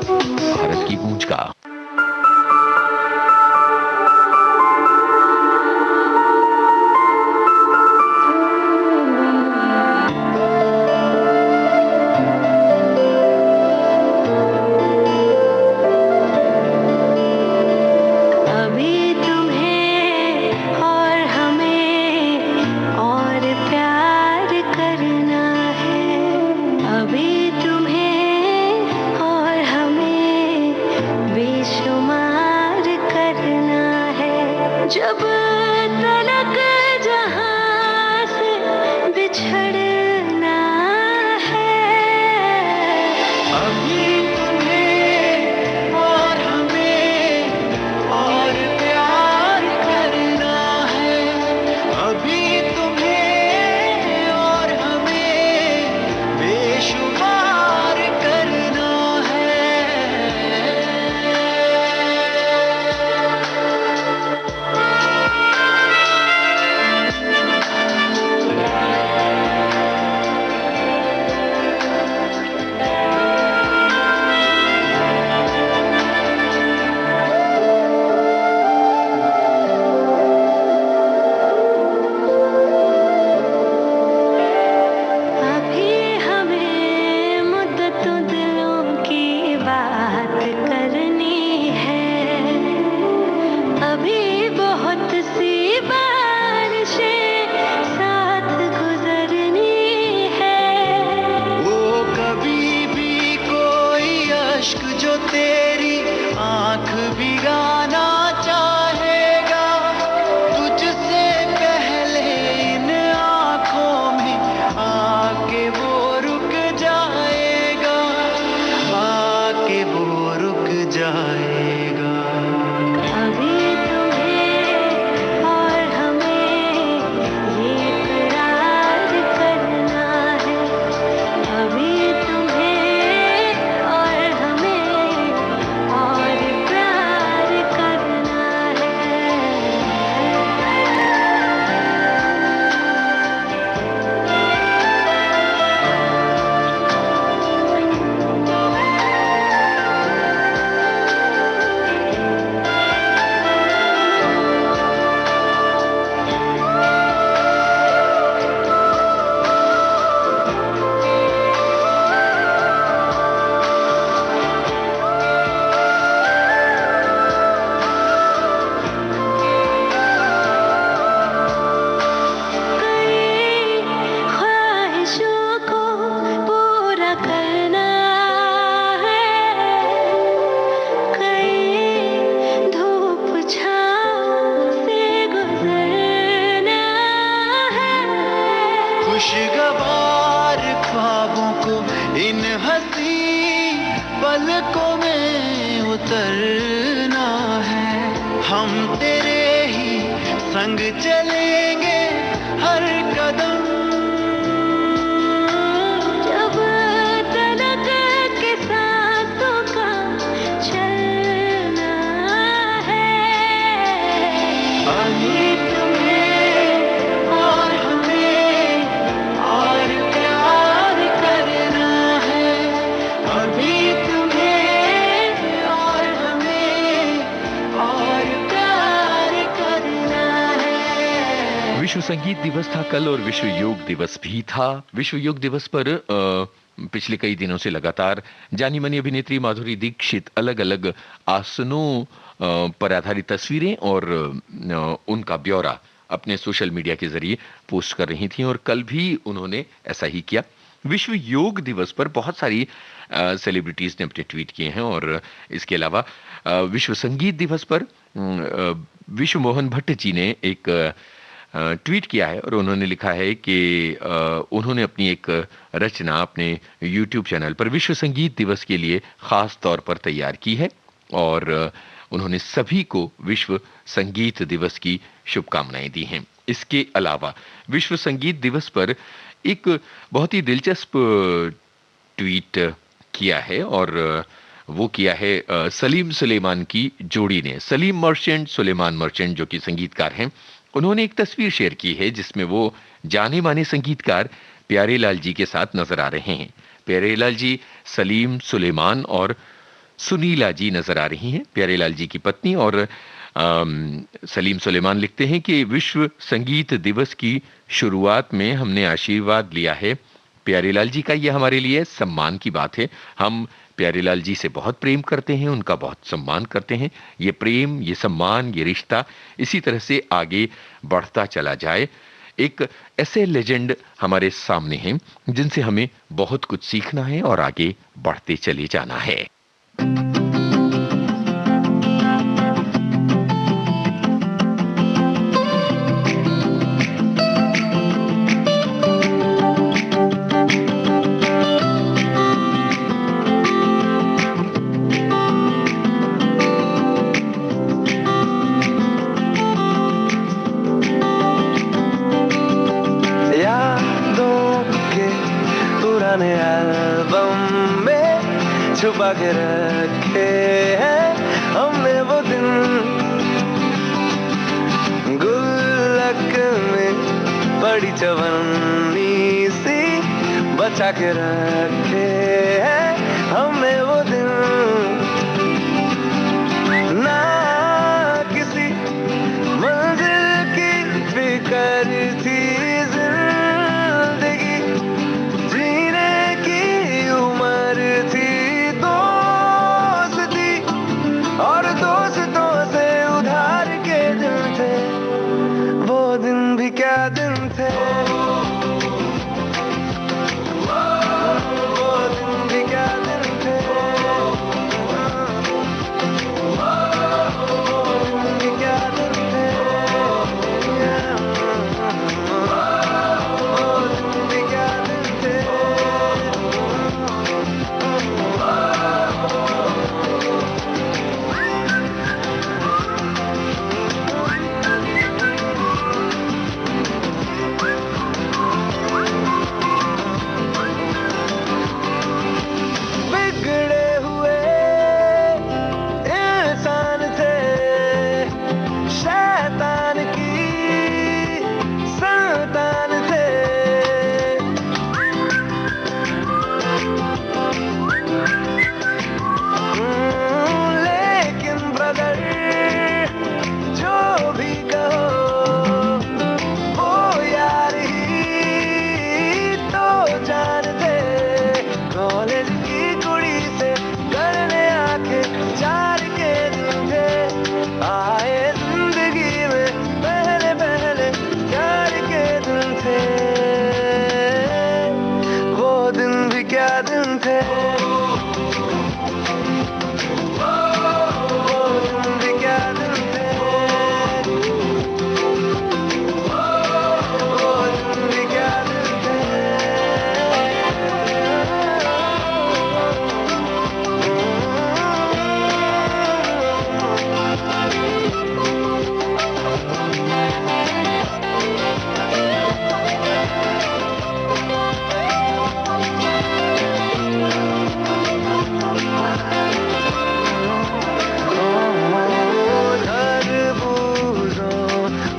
भारत की गूंज का। जब तलक जहां से बिछड़ना है, अभी तुम्हें और हमें और प्यार करना है। अभी तुम्हें और हमें बेशुमार करना है। जो तेरी आंख भिगाना चाहेगा, तुझसे पहले इन आंखों में आके वो रुक जाएगा, आके वो रुक जाएगा। अभी तुम्हें और हमें ये करार करना है। अभी खुशगवार ख्वाबों को इन हंसी पलकों में उतरना है। हम तेरे ही संग चलेंगे हर कदम। जब तलक के सांसों का चलना है, अभी तुम्हें और हमें और प्यार करना है। अभी तुम्हें और हमें और प्यार करना है। विश्व संगीत दिवस था कल और विश्व योग दिवस भी था। विश्व योग दिवस पर पिछले कई दिनों से लगातार जानी मानी अभिनेत्री माधुरी दीक्षित अलग अलग आसनों पर आधारित तस्वीरें और उनका ब्यौरा अपने सोशल मीडिया के जरिए पोस्ट कर रही थी और कल भी उन्होंने ऐसा ही किया। विश्व योग दिवस पर बहुत सारी सेलिब्रिटीज ने अपने ट्वीट किए हैं और इसके अलावा विश्व संगीत दिवस पर विश्व मोहन भट्ट जी ने एक ट्वीट किया है और उन्होंने लिखा है कि उन्होंने अपनी एक रचना अपने YouTube चैनल पर विश्व संगीत दिवस के लिए खास तौर पर तैयार की है और उन्होंने सभी को विश्व संगीत दिवस की शुभकामनाएं दी हैं। इसके अलावा विश्व संगीत दिवस पर एक बहुत ही दिलचस्प ट्वीट किया है और वो किया है सलीम सुलेमान की जोड़ी ने। सलीम मर्चेंट, सुलेमान मर्चेंट जो कि संगीतकार हैं, उन्होंने एक तस्वीर शेयर की है जिसमें वो जाने माने संगीतकार प्यारेलाल जी के साथ नजर आ रहे हैं। प्यारेलाल जी सलीम सुलेमान और सुनीला जी नजर आ रही हैं, प्यारेलाल जी की पत्नी। और सलीम सुलेमान लिखते हैं कि विश्व संगीत दिवस की शुरुआत में हमने आशीर्वाद लिया है प्यारेलाल जी का। यह हमारे लिए सम्मान की बात है। हम प्यारेलाल जी से बहुत प्रेम करते हैं, उनका बहुत सम्मान करते हैं। ये प्रेम, ये सम्मान, ये रिश्ता इसी तरह से आगे बढ़ता चला जाए। एक ऐसे लेजेंड हमारे सामने हैं जिनसे हमें बहुत कुछ सीखना है और आगे बढ़ते चले जाना है। यादों के पुराने एल्बम में छुपा के रखे हैं हमने वो दिन, गुल्लक में बड़ी चवन्नी सी बचा के रखे हैं हमने वो दिन। ना किसी मंजिल की फिक्र थी, जिंदगी जीने की उम्र थी, दोस्ती और दोस्तों से उधार के दिन थे, वो दिन भी क्या दिन थे, वो दिन भी क्या दिन थे, वो दिन भी क्या दिन थे, वो दिन भी क्या दिन थे। बिगड़े हुए इंसान थे, शैतान की संतान थे, लेकिन ब्रदर जो भी कहो वो यार ही तो जानते। कॉलेज की कुड़ी से करने आके चार के दिन थे, आए जिंदगी में पहले पहले प्यार के दिन थे, वो दिन भी क्या दिन थे, वो दिन भी क्या दिन थे, वो दिन भी क्या दिन थे। खरबूजों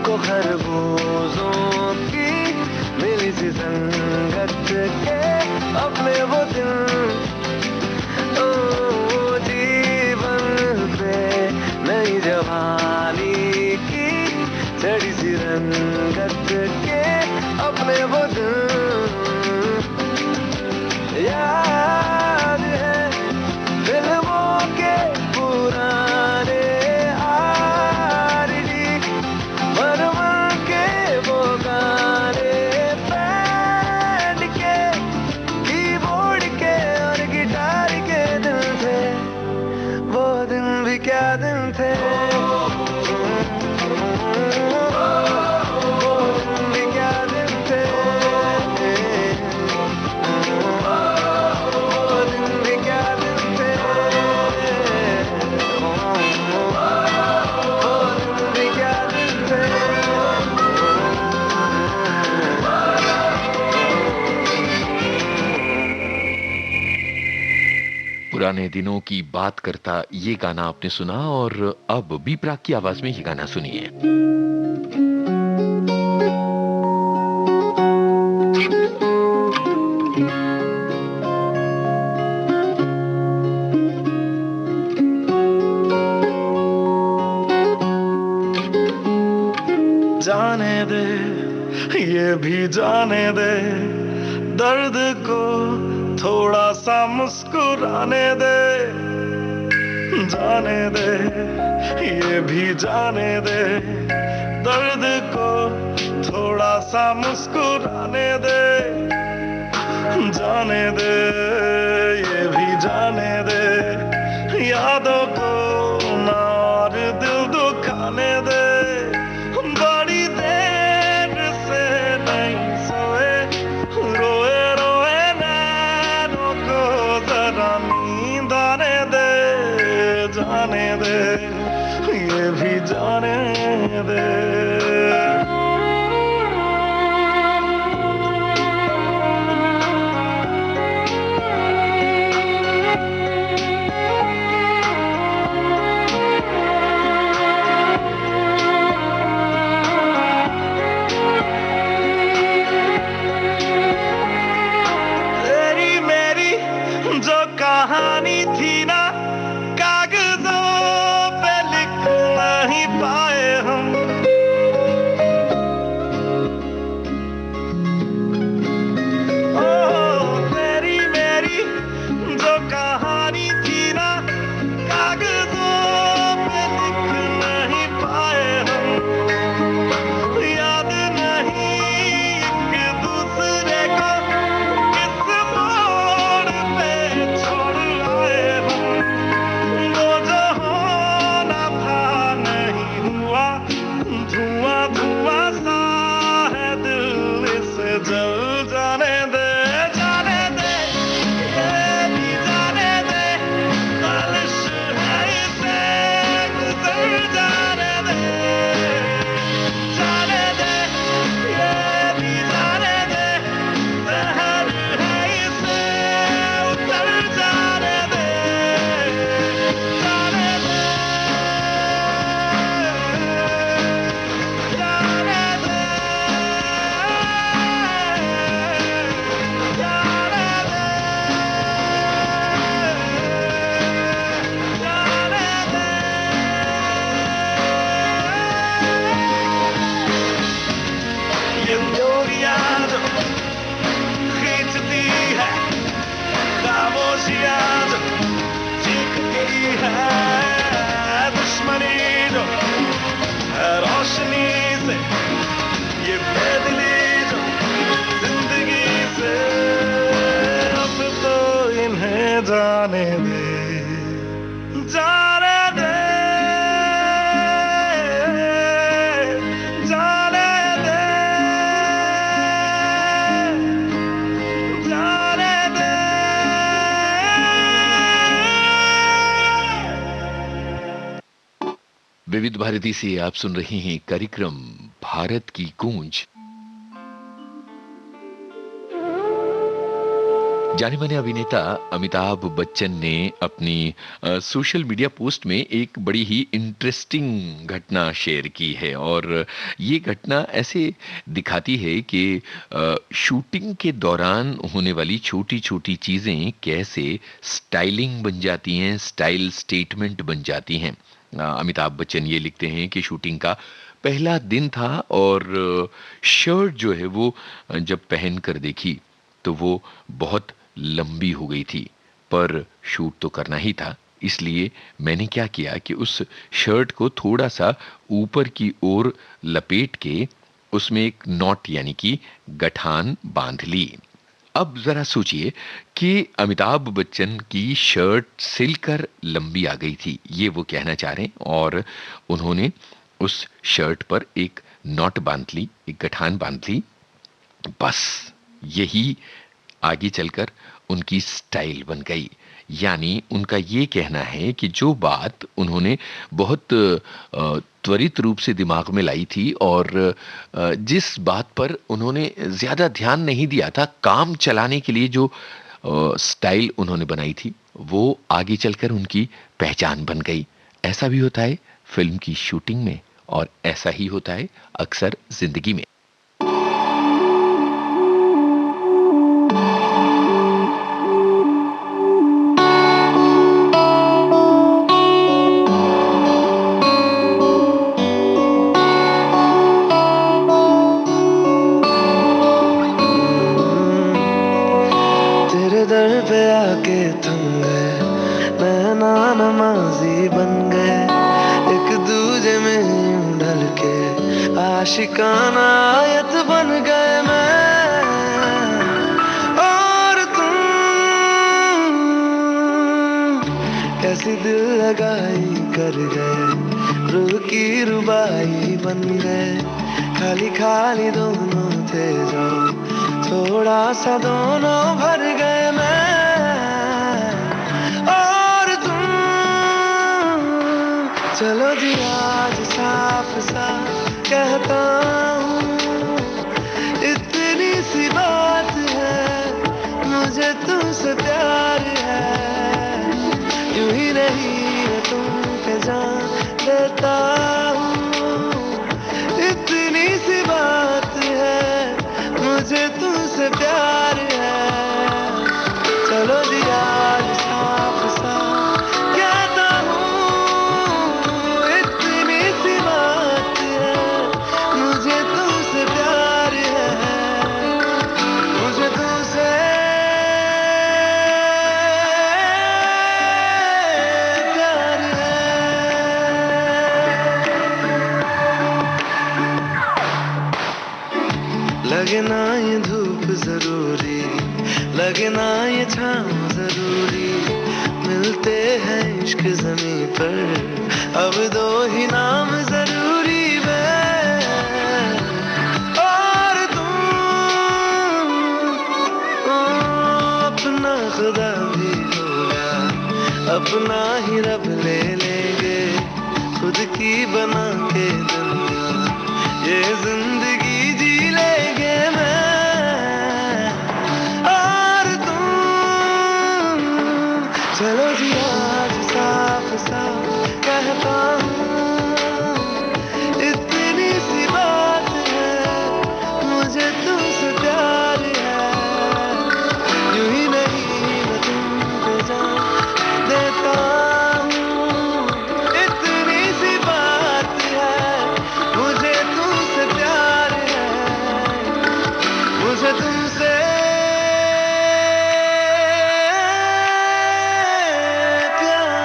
को खरबूजों की मिली सी संगत के अपने वो दिन, ओ जीवन पे नई जवानी की चढ़ी सी रंगत के अपने वो दिन। याद है फिल्मों के पुराने आरडी, बर्मन के वो गाने, बैंड के कीबोर्ड के और गिटार के दिन थे, वो दिन भी क्या दिन थे, वो दिन भी क्या दिन थे, वो दिन भी क्या दिन थे, वो दिन भी क्या दिन थे। पुराने दिनों की बात करता ये गाना आपने सुना। और अब बी प्राक की आवाज में ये गाना सुनिए। ये भी जाने दे दर्द को थोड़ा सा मुस्कुराने दे, जाने दे ये भी जाने दे दर्द को थोड़ा सा मुस्कुराने दे, जाने दे ये भी जाने दे यादों को ना और दिल दुखाने दे, बड़ी देर से नहीं सोए रोए रोए नैनों को जरा नींद आने दे, जाने दे ये भी जाने दे। तेरी मेरी जो कहानी थी ना, कागजों पे लिख नहीं पाए हम, ओ तेरी मेरी जो कहानी थी ना, कागजों पे लिख नहीं पाए हम, याद नहीं एक दूसरे को किस मोड़ पे छोड़ आए हम, वो जो होना था नहीं हुआ, धुआं धुआं सा है दिल इसे जल जाने दे, जाने दे ये भी जाने दे बारिश है इसे गुजर जाने दे, जाने दे ये भी जाने दे जहर है इसे उतर जाने दे, जाने दे जाने दे ये दूरियां जो खींचती है, खामोशियां जो चीखती है, दुश्मनी जो है रोशनी से, ये बेदिली जो जिंदगी से, अब तो इन्हें जाने दे, जाने दे जाने दे जाने दे। विविध भारती से आप सुन रहे हैं कार्यक्रम भारत की गूंज। जाने माने अभिनेता अमिताभ बच्चन ने अपनी सोशल मीडिया पोस्ट में एक बड़ी ही इंटरेस्टिंग घटना शेयर की है, और ये घटना ऐसे दिखाती है कि शूटिंग के दौरान होने वाली छोटी छोटी चीजें कैसे स्टाइलिंग बन जाती हैं, स्टाइल स्टेटमेंट बन जाती हैं। अमिताभ बच्चन ये लिखते हैं कि शूटिंग का पहला दिन था और शर्ट जो है वो जब पहन कर देखी तो वो बहुत लंबी हो गई थी, पर शूट तो करना ही था, इसलिए मैंने क्या किया कि उस शर्ट को थोड़ा सा ऊपर की ओर लपेट के उसमें एक नॉट यानी कि गठान बांध ली। अब जरा सोचिए कि अमिताभ बच्चन की शर्ट सिलकर लंबी आ गई थी, ये वो कहना चाह रहे हैं, और उन्होंने उस शर्ट पर एक नॉट बांध ली, एक गठान बांध ली। बस यही आगे चलकर उनकी स्टाइल बन गई। यानी उनका ये कहना है कि जो बात उन्होंने बहुत त्वरित रूप से दिमाग में लाई थी और जिस बात पर उन्होंने ज्यादा ध्यान नहीं दिया था, काम चलाने के लिए जो स्टाइल उन्होंने बनाई थी, वो आगे चलकर उनकी पहचान बन गई। ऐसा भी होता है फिल्म की शूटिंग में, और ऐसा ही होता है अक्सर जिंदगी में। नमाजी बन गए, एक दूजे में यूं ढल के आशिकाना आयत बन गए मैं और तुम। कैसी दिल लगाई कर गए, रूह की रुबाई बन गए, खाली खाली दोनों थे जो थोड़ा सा दोनों भर गए मैं और तुम। चलो जी आज साफ साफ कहता हूँ, इतनी सी बात है, मुझे तुमसे प्यार है, यूं ही नहीं मैं तुम पे जान देता हूँ, इतनी सी बात है, मुझे तुमसे प्यार है। चलो जी आज साफ साफ कहता हूँ, इतनी सी बात है, मुझे तुमसे प्यार है, मुझे तुमसे प्यार है। लगे ना ये धूप जरूरी, लगे ना ये छाँव जरूरी, मिलते हैं इश्क ज़मीं पर, अब दो ही नाम जरूरी मैं और तुम। अपना खुदा भी होगा, अपना ही रब ले लेंगे, खुद की बना के दुनिया ये जिंदगी जी लेंगे मैं और तुम। चलो जी आज साफ साफ कहता हूँ, इतनी सी बात है, मुझे तुमसे प्यार है, यूं ही नहीं मैं तुमको जान देता हूँ, इतनी सी बात है, मुझे तुमसे प्यार है, मुझे तुमसे प्यार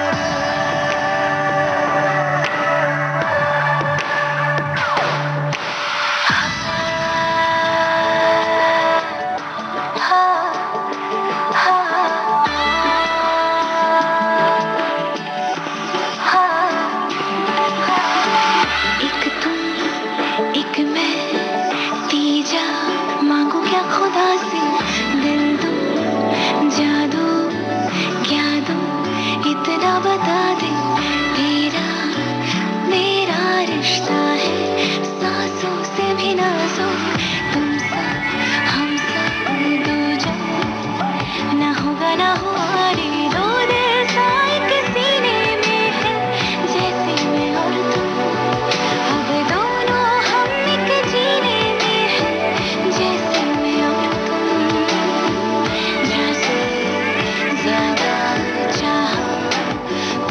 एक तुम एक मैं, तीजा मांगू क्या खुदा से, दिल दूं जादू क्या दूं, इतना बता दे, तेरा मेरा रिश्ता है सांसों से भी नाजुक, तुम सब हम सब दूजा, ना होगा ना हुआ रे, दो दिल साए के सीने में है, जैसे मैं और तुम, अब दोनों हम एक जीने में है, जैसे मैं और तुम, जैसे ज्यादा चाहा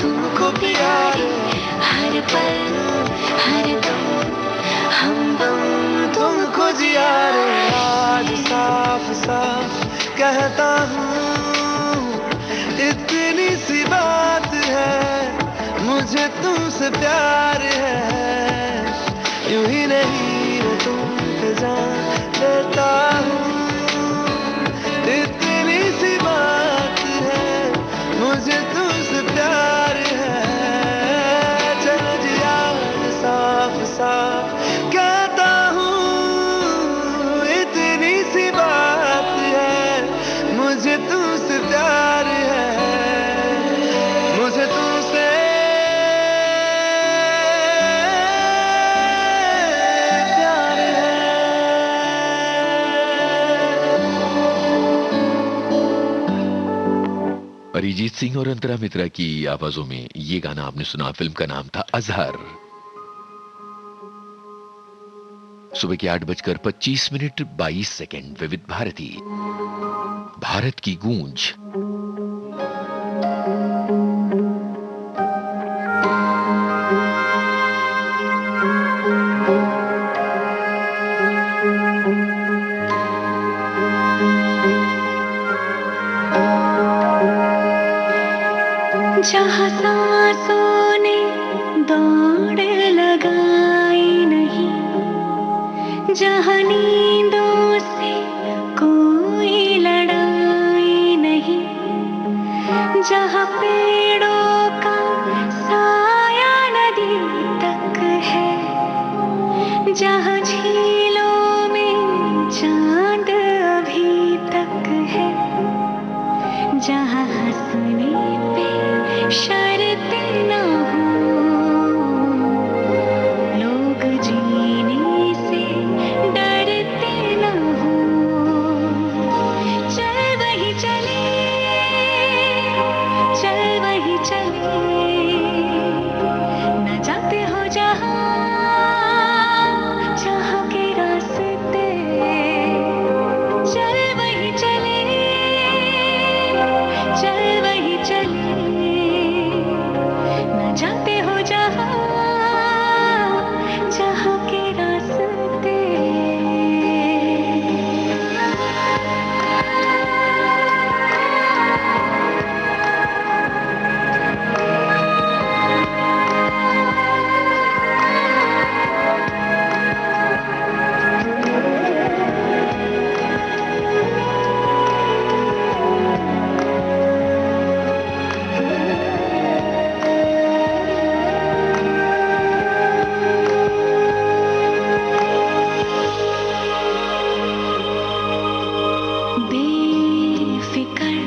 तुमको प्यारे, हर पल हर दम हमदम तुमको जिया रे। आज साफ साफ कहता हूँ, इतनी सी बात है, मुझे तुमसे प्यार है, यूं ही नहीं मैं तुम पे जान देता हूँ, इतनी सी बात है, मुझे तुमसे प्यार है। चलो जी आज साफ साफ कहता हूँ, इतनी सी बात है, मुझे तुमसे प्यार है, मुझे तुमसे प्यार है। अरिजीत सिंह और अंतरा मित्रा की आवाजों में ये गाना आपने सुना, फिल्म का नाम था अजहर। सुबह के 8:25 विविध भारती, भारत की गूंज। जहाँ सांसों ने दौड़ लगाई नहीं, जहाँ नींदों से कोई लड़ाई नहीं, जहाँ पेड़ों का साया नदी तक है, जहाँ झीलों में चांद अभी तक है, जहाँ हंसने पे शर्त न हो, लोग जीने से डरते न हो, चल वही चले, चल वही चले, न जाते हो जहाँ, जहाँ के रास्ते, चल वही चले, चल वही चले, न जाते हो जहाँ, जहाँ के रास्ते। बेफिकर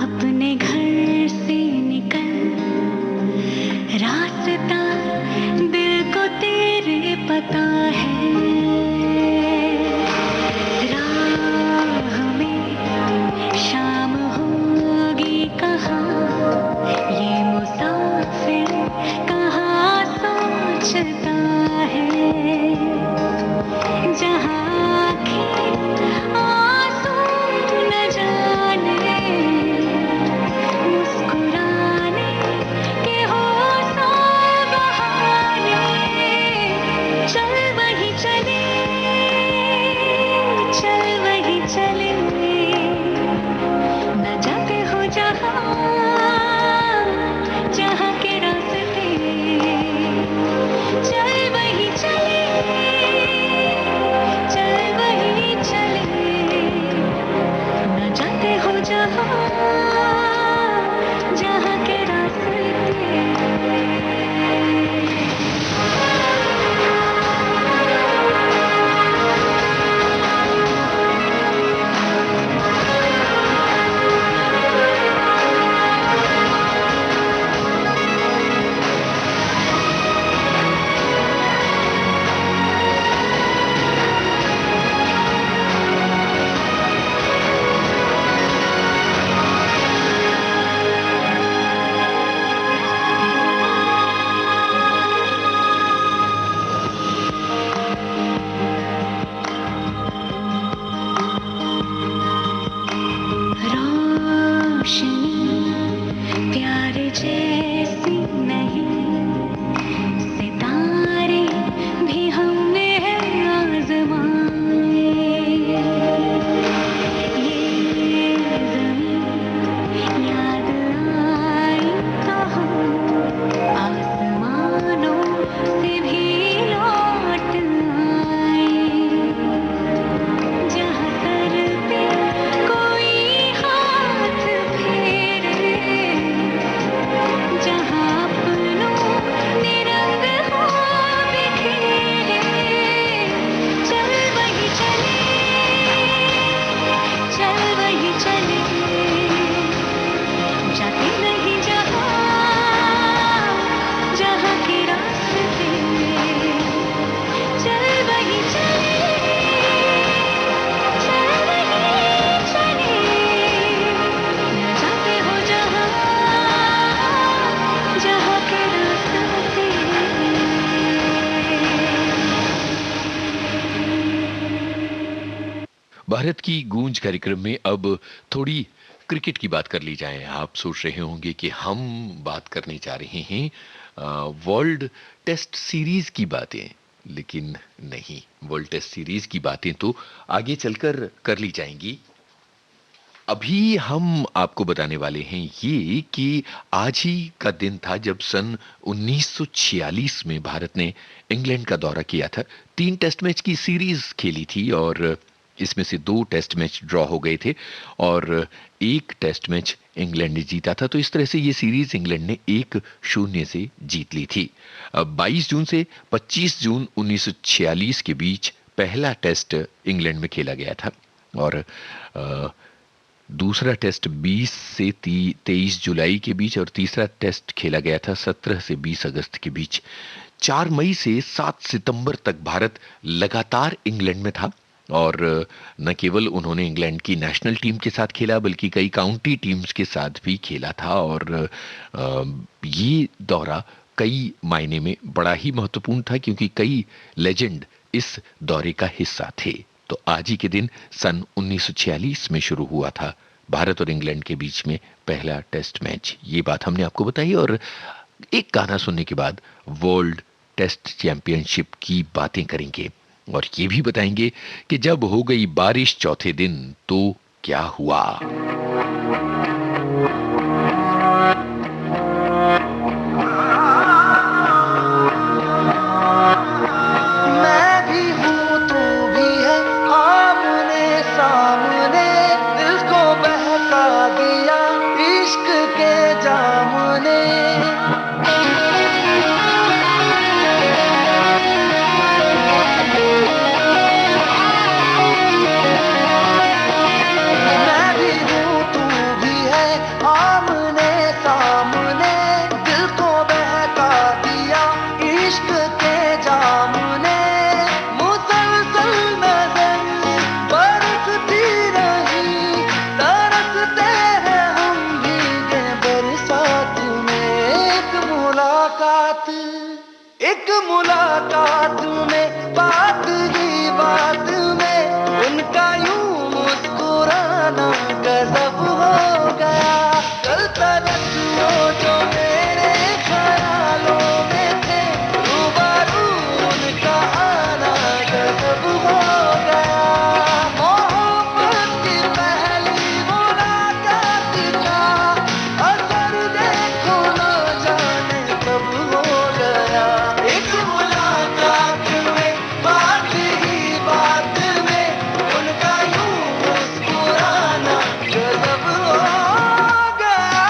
अपने घर से निकल, रास्ता दिल को तेरे पता है, राह में शाम होगी कहाँ, ये मुसाफिर कहाँ सोचता है, जहाँ आँखें आंसू न जाने, मुस्कुराने के हो सौ बहाने, चल वही चले, चल वही चले, न जाते हो जहाँ, जहाँ के रास्ते, चल वही चले, चल वही चले, न जाते हो जहाँ, जहाँ के रास्ते। रोशनी प्यार जैसी नहीं, सितारे भी हमने आजमाए, ये ज़मीं याद आई तो हम आसमानों से भी लौट आए, जहाँ सर पे कोई हाथ फेरे, जहाँ अपनों ने रंग हो बिखेरे, चल वही चले, चल वही चले, जाते नहीं जहाँ, जहाँ के रास्ते, चल वही चले, चल वही चले, न जाते हो जहाँ, जहाँ के रास्ते। भारत की गूंज कार्यक्रम में अब थोड़ी क्रिकेट की बात कर ली जाए। आप सोच रहे होंगे कि हम बात करने जा रहे हैं वर्ल्ड टेस्ट सीरीज की बातें, लेकिन नहीं, वर्ल्ड टेस्ट सीरीज की बातें तो आगे चलकर कर ली जाएंगी। अभी हम आपको बताने वाले हैं ये कि आज ही का दिन था जब सन 1946 में भारत ने इंग्लैंड का दौरा किया था। 3 टेस्ट मैच की सीरीज खेली थी और इसमें से 2 टेस्ट मैच ड्रॉ हो गए थे और 1 टेस्ट मैच इंग्लैंड ने जीता था। तो इस तरह से ये सीरीज इंग्लैंड ने 1-0 से जीत ली थी। 22 जून से 25 जून 1946 के बीच पहला टेस्ट इंग्लैंड में खेला गया था और दूसरा टेस्ट 20 से 23 जुलाई के बीच और तीसरा टेस्ट खेला गया था 17 से 20 अगस्त के बीच। 4 मई से 7 सितंबर तक भारत लगातार इंग्लैंड में था और न केवल उन्होंने इंग्लैंड की नेशनल टीम के साथ खेला बल्कि कई काउंटी टीम्स के साथ भी खेला था और ये दौरा कई मायने में बड़ा ही महत्वपूर्ण था क्योंकि कई लेजेंड इस दौरे का हिस्सा थे। तो आज ही के दिन सन 1946 में शुरू हुआ था भारत और इंग्लैंड के बीच में पहला टेस्ट मैच। ये बात हमने आपको बताई और एक गाना सुनने के बाद वर्ल्ड टेस्ट चैंपियनशिप की बातें करेंगे और ये भी बताएंगे कि जब हो गई बारिश चौथे दिन तो क्या हुआ। मैं भी हूँ तू भी है आमने सामने, दिल को बहका दिया इश्क के जाम ने। मैं भी हूँ तू भी है आमने सामने, दिल को बहका दिया इश्क के जाम ने। मुसलसल नजर बरसती रही, तरसते हैं हम भीगे बरसात में। एक मुलाकात में बात ही बात में उनका यूं मुस्कुराना गजब हो गया। कल तलक वो जो मेरे ख्यालों में थे, रूबरू उनका आना गजब हो गया। मोहब्बत की पहली मुलाकात का असर देखो न जाने कब हो गया। एक मुलाकात में बात ही बात में उनका यूं मुस्कुराना गजब हो गया।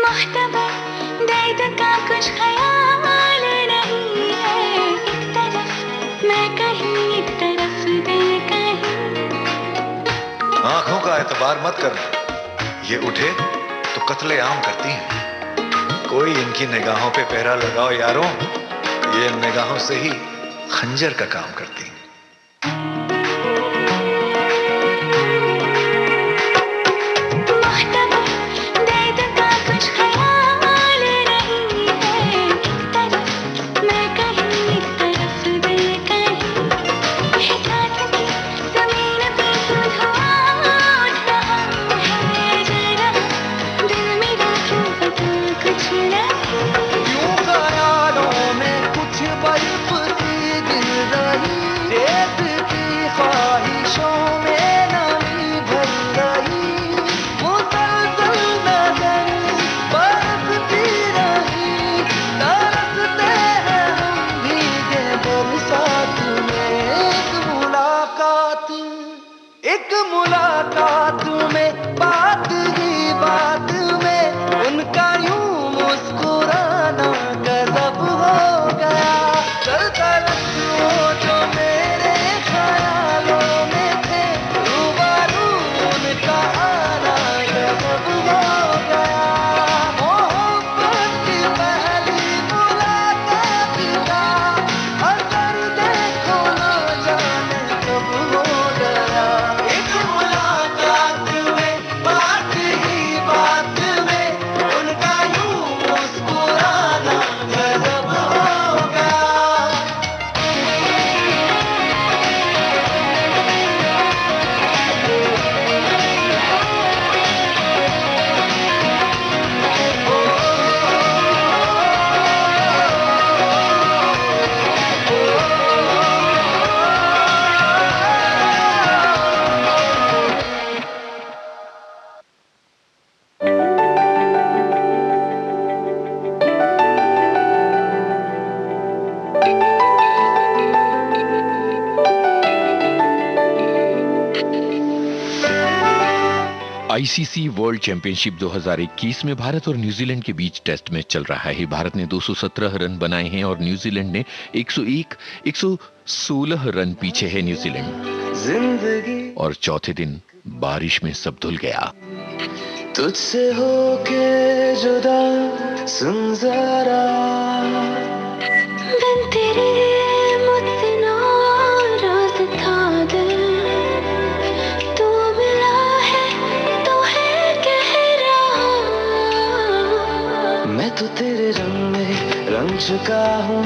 मुख्तबर दर्द का कुछ ख्याल नहीं है, एक तरफ मैं कहीं एक तरफ दिल कहीं। आंखों का एतबार मत करना, ये उठे तो कत्ले आम करती हैं। कोई इनकी निगाहों पे पहरा लगाओ यारों, ये इन निगाहों से ही खंजर का काम करती हैं। मुख्तबर दर्द का कुछ ख्याल नहीं है, एक तरफ मैं कहीं एक तरफ दिल कहीं। एहसास की ज़मीन पे धुआं उठ रहा है, जल रहा दिल मेरा क्यों पता कुछ नहीं। यूं ख्यालों में कुछ बरसती दिल रही, रेत की ख्वाहिशों में नमी भर रही। मुसलसल नजर बरसती रही, तरसते हैं हम भीगे बरसात में। एक मुलाकात में बात ही बात में उनका यूं मुस्कुराना गजब हो गया। कल तलक वो जो मेरे ख्यालों में थे, रूबरू उनका आना गजब हो गया। मोहब्बत की पहली मुलाकात का असर देखो न जाने कब हो गया। एक मुलाकात आईसीसी वर्ल्ड चैंपियनशिप 2021 में भारत और न्यूजीलैंड के बीच टेस्ट मैच चल रहा है। भारत ने 217 रन बनाए हैं और न्यूजीलैंड ने 116 रन पीछे है न्यूजीलैंड। जिंदगी और चौथे दिन बारिश में सब धुल गया। तुझसे होके जुदा सुन जरा, बिन तेरे मुझसे नाराज था दिल, तू मिला है तो है कह रहा। मैं तो तेरे रंग में रंग चुका हूँ,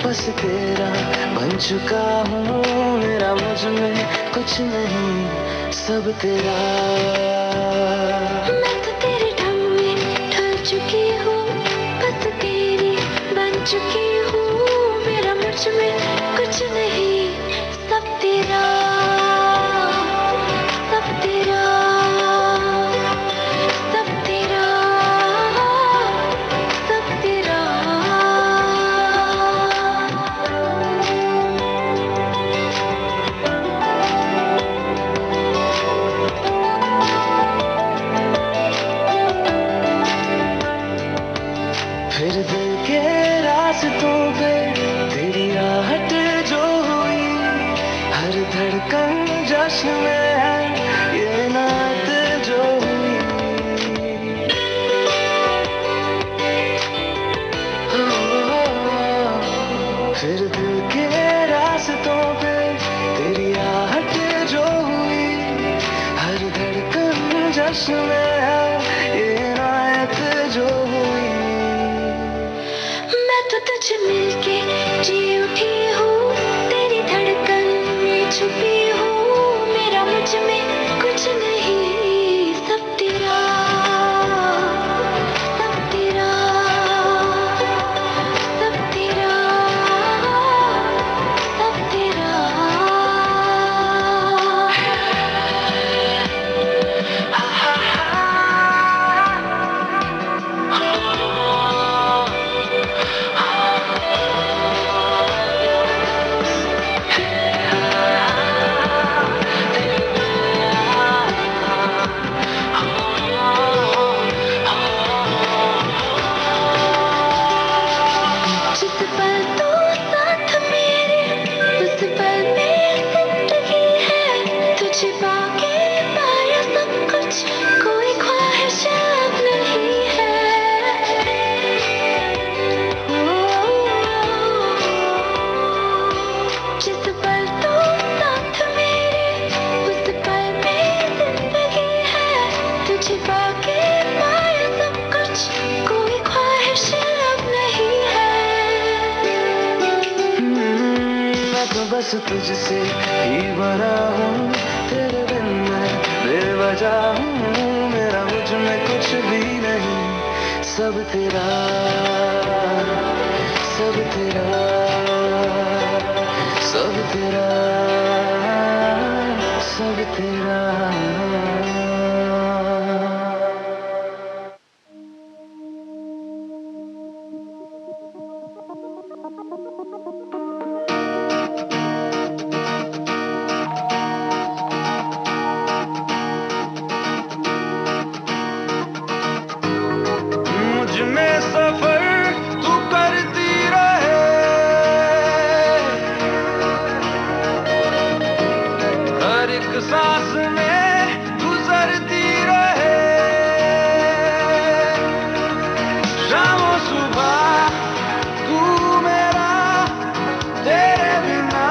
बस तेरा बन चुका हूँ। मेरा मुझ में कुछ नहीं, सब तेरा। मैं तो तेरे ढंग में ढल चुकी हूँ, बस तेरी बन चुकी हूँ। मेरा मुझ में कुछ नहीं, सब तेरा, सब तेरा, सब तेरा, सब तेरा। फिर दिल के रास्तों पे तेरी आहट जो हुई, हर धड़कन जश्न में है ये नात जो हुई। फिर दिल के रास्तों पे तेरी आहट जो हुई, हर धड़कन जश्न में है ये नात जो हुई। मैं तो तुझे मिलके जी उठी हूँ, तेरी धड़कन में छुपी हूँ। मेरा मुझ में कुछ नहीं, सब तेरा, सब तेरा, सब तेरा, सब तेरा। जिस पल तू साथ मेरे, उस पल में जिंदगी है। तुझे पाके पाया सब कुछ, कोई ख्वाहिश अब नहीं है। जिस पल तू साथ मेरे, उस पल में जिंदगी है। तुझे पाके पाया सब कुछ, कोई ख्वाहिश अब नहीं है। मैं तो बस तुझसे ही बना हूँ, तेरे बिन मैं बेवजह हूँ। मेरा मुझ में कुछ भी नहीं, सब तेरा, सब तेरा, सब तेरा, सब तेरा। मुझ में सफर तू करती रहे, हर एक सांस में गुजरती रहे। शामों सुबह तू मेरा, तेरे बिना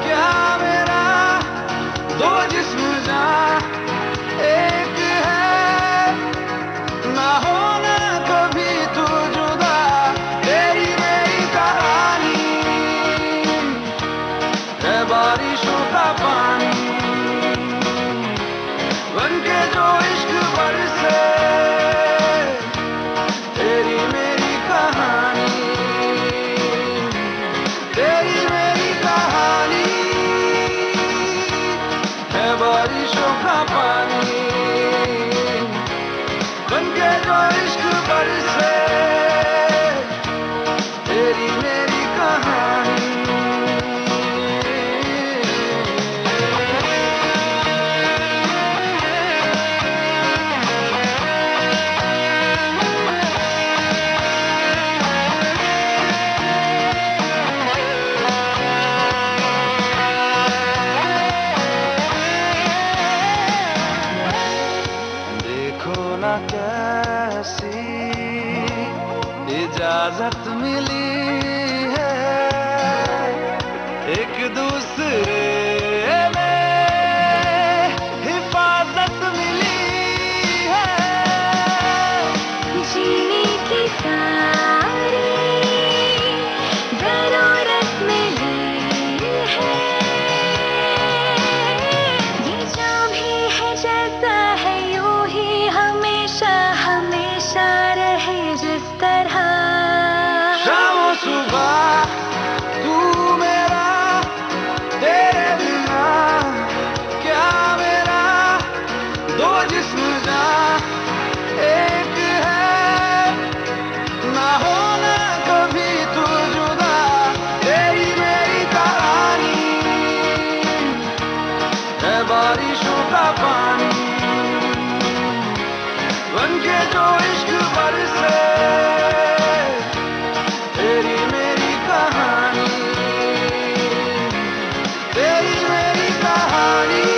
क्या मेरा। दो जिस्म जान एक है, ना होना कभी तू जुदा। तेरी मेरी कहानी है बारिशों का पानी, बनके जो इश्क बरसे। तेरी मेरी कहानी, तेरी मेरी कहानी है बारिशों का पानी, बनके जो इश्क बरसे। तेरी मेरी कहानी। इजाजत मिली है एक दूसरे में हिफाजत मिली है जीने की सारी जरूरत मिली है ये जो भी है जैसा है यूं ही हमेशा हमेशा रहे जिस तरह शाम सुबह तू मेरा तेरे बिना क्या मेरा दो जिस्म जा एक है ना होना कभी तू जुदा तेरी मेरी कहानी है बारिशों का पानी बनके जो इश्क बरसे तेरी मेरी कहानी तेरी मेरी कहानी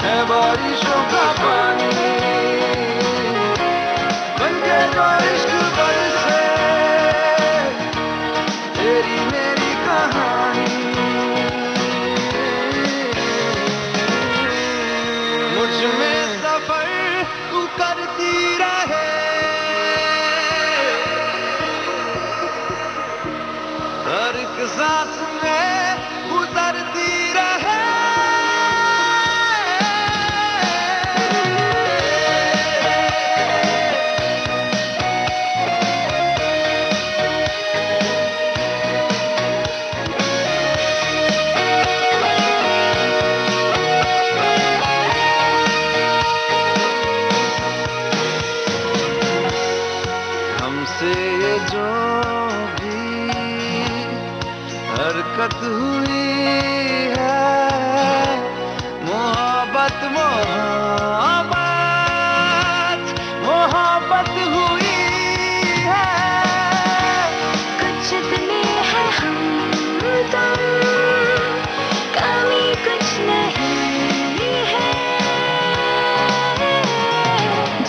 है बारिशों का पानी बनके जो इश्क बरसे तेरी मेरी कहानी मुझ में सफर तू करती रहे हर एक सांस में गुजरती रहे हमसे ये जो भी हरकत हुई है मोहब्बत मोहब्बत मोहब्बत हुई है कुछ दिले है हम तुम कमी कुछ नहीं है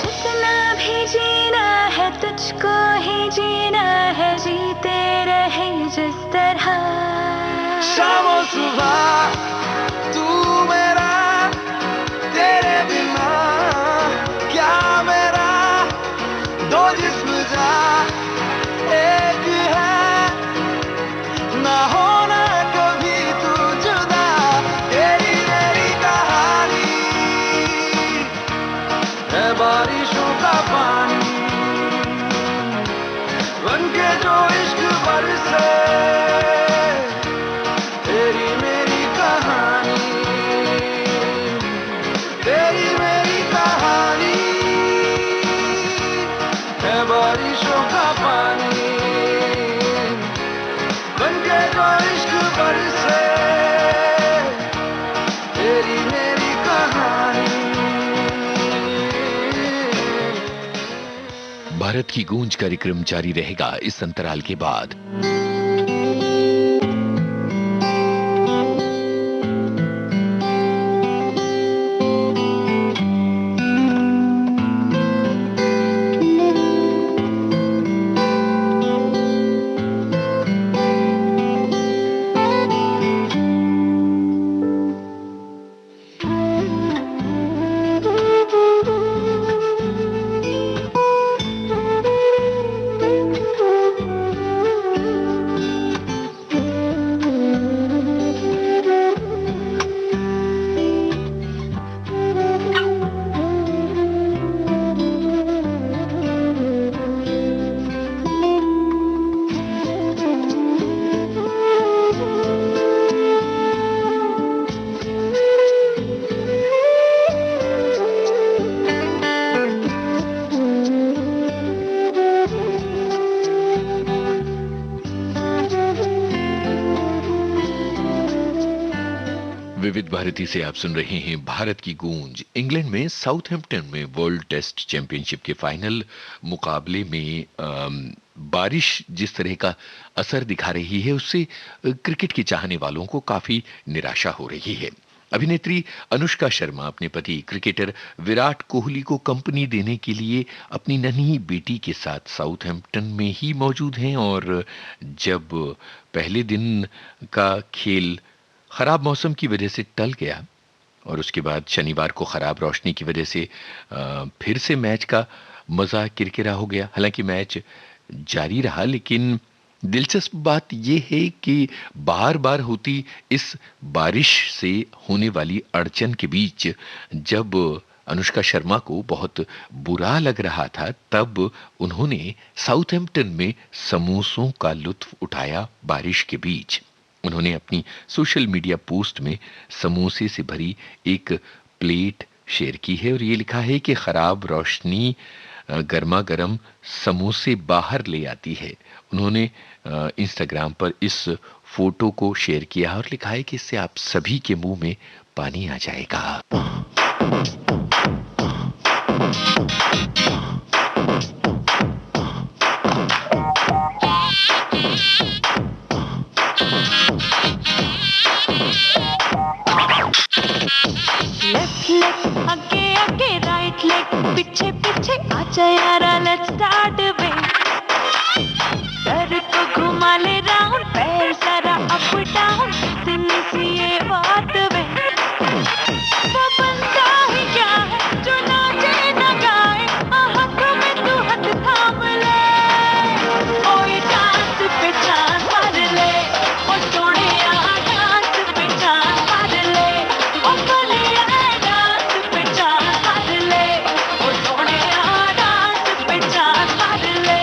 जितना भी जीना है तुझको ही जीना है जीते रहे जिस तरह शाम सुबह तू मेरा तेरे बिना क्या मेरा दो जिस्म जा एक है ना होना कभी तू जुदा तेरी मेरी कहानी है बारिशों का पानी बनके जो इश्क बरसे तेरी मेरी कहानी तेरी मेरी कहानी है बारिशों का पानी बनके जो इश्क बरसे तेरी मेरी कहानी भारत की गूंज कार्यक्रम जारी रहेगा इस अंतराल के बाद। विविध भारती से आप सुन रहे हैं भारत की गूंज। इंग्लैंड में साउथहैम्पटन में वर्ल्ड टेस्ट चैंपियनशिप के फाइनल मुकाबले में बारिश जिस तरह का असर दिखा रही है उससे क्रिकेट के चाहने वालों को काफी निराशा हो रही है। अभिनेत्री अनुष्का शर्मा अपने पति क्रिकेटर विराट कोहली को कंपनी देने के लिए अपनी नन्ही बेटी के साथ साउथहैम्पटन में ही मौजूद हैं और जब पहले दिन का खेल खराब मौसम की वजह से टल गया और उसके बाद शनिवार को खराब रोशनी की वजह से फिर से मैच का मजा किरकिरा हो गया। हालांकि मैच जारी रहा, लेकिन दिलचस्प बात यह है कि बार बार होती इस बारिश से होने वाली अड़चन के बीच जब अनुष्का शर्मा को बहुत बुरा लग रहा था, तब उन्होंने साउथहैम्पटन में समोसों का लुत्फ उठाया बारिश के बीच। उन्होंने अपनी सोशल मीडिया पोस्ट में समोसे से भरी एक प्लेट शेयर की है और ये लिखा है कि खराब रोशनी गर्मा गर्म समोसे बाहर ले आती है। उन्होंने इंस्टाग्राम पर इस फोटो को शेयर किया और लिखा है कि इससे आप सभी के मुंह में पानी आ जाएगा। लेफ्ट लेग आगे आगे राइट लेग पीछे पीछे आजा यारा लेट्स स्टार्ट वे सर को घुमा ले राउंड पैर सारा अप डाउन सिनी सी ये बात वे वो बनता ही क्या है जो नाचे ना गाए हाथों में तू हाथ थाम ले ओ ये डांस पे चांद मार ले ओ सोनिया डांस पे चांद मार ले ओ बलिया डांस पे चांद मार ले ओ सोनिया डांस पे चांद मार ले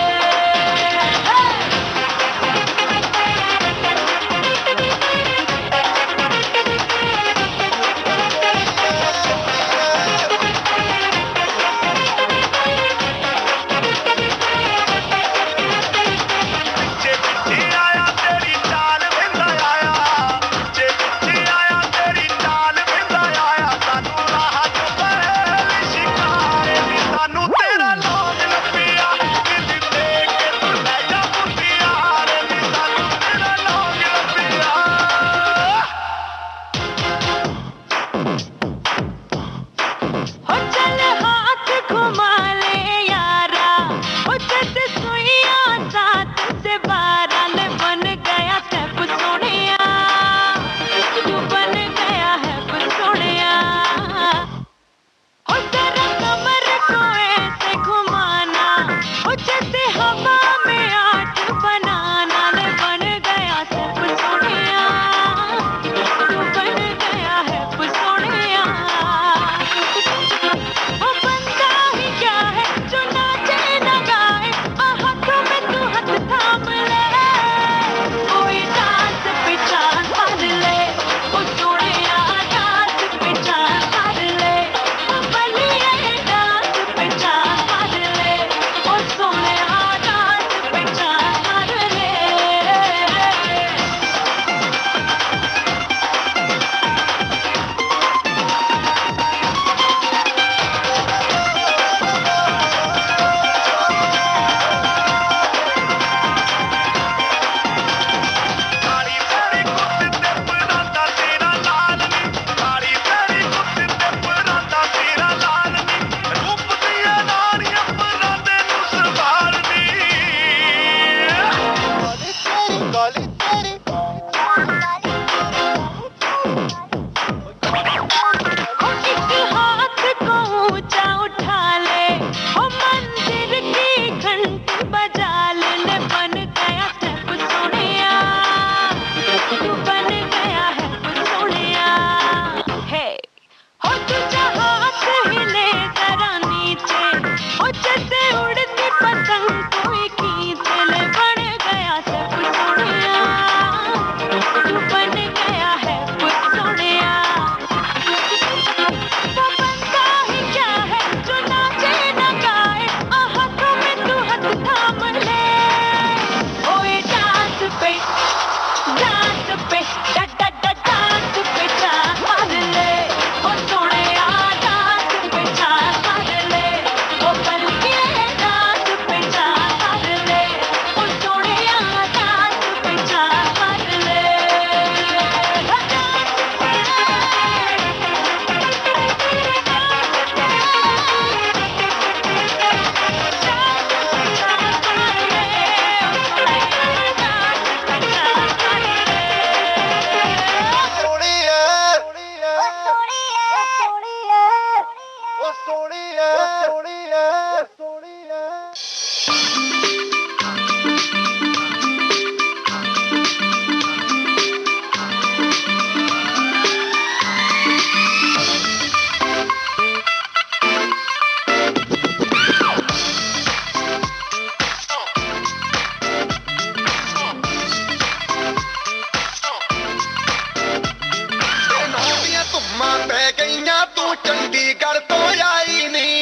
मां पै गईयां तू चंडीगढ़ तो आई नहीं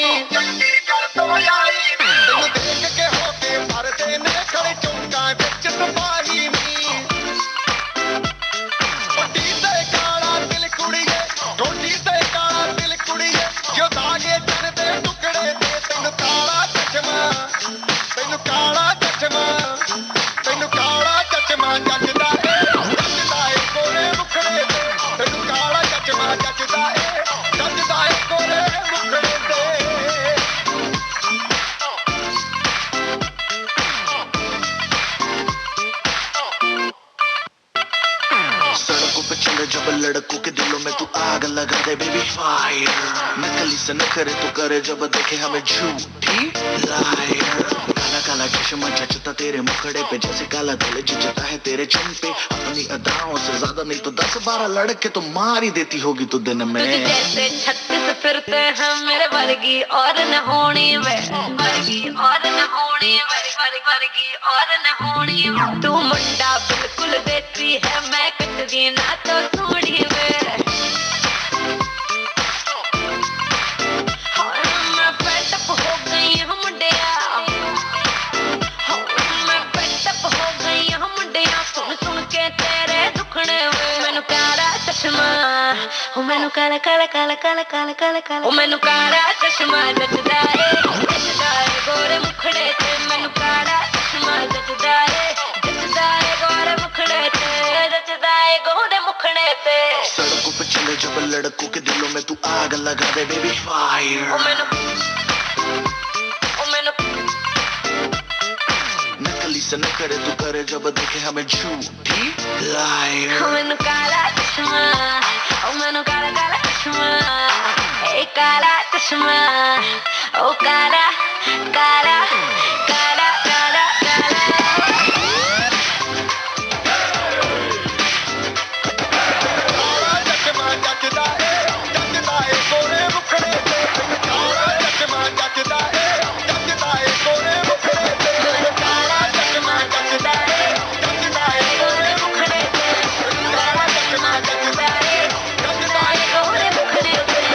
तेनू देख के होके भरदे ने खड़े चौंका विच सिपाही नहीं पट्टी ते काला दिल कुड़िए ठोडी ते काला दिल कुड़िए जो दागे चन दे टुकड़े ते तेनू काला चश्मा जचदा ए गोरे मुखड़े ते तेनू काला चश्मा जचदा ए गोरे मुखड़े ते सड़कों पे चले जब लड़कों के दिलों में तू आग लगा दे बेबी फायर नकली से नखरे तू करे जब देखे हमें झूठी लायर काला काला चश्मा जचता तेरे मुखड़े पे जैसे काला दिल जचता है तेरे चिन पे अपनी अदाओं से ज्यादा नहीं तो 10-12 लड़के तो मार ही देती होगी तू दिन में तुझ जैसे 36 फिरते हैं मेरे वर्गी और न होनी वे वर्गी और न होनी वर्गी और न होनी तू मुंडा बिल्कुल देती है मैं कटदी ना तो थोड़ी वे मैं पेटअप हो गई हूँ मुंडिया मैं पेटअप हो गई हूँ मुंडिया सुन सुन के तेरे दुखड़े वे मैनू काला चश्मा ओ मैनू काला काला काला काला काला काला काला ओ मैनू काला चश्मा जचदा ए गोरे मुखड़े ते मैनू काला चश्मा जचदा ए गोरे मुखड़े ते जचदा ए गोरे मुखड़े ते सड़कों पे चले जब लड़कों के दिलों में तू आग लगा दे बेबी फायर ओ मैनू नकली से न करे तू करे जब देखे हमें झूठी लायर ओ मैनू काला चश्मा ओ मैनू काला काला चश्मा ए काला चश्मा ओ काला काला काला काला काला चश्मा जचदा ए गोरे मुखड़े ते काला चश्मा जचदा ए गोरे मुखड़े ते काला चश्मा जचदा ए गोरे मुखड़े ते काला चश्मा जचदा ए गोरे मुखड़े ते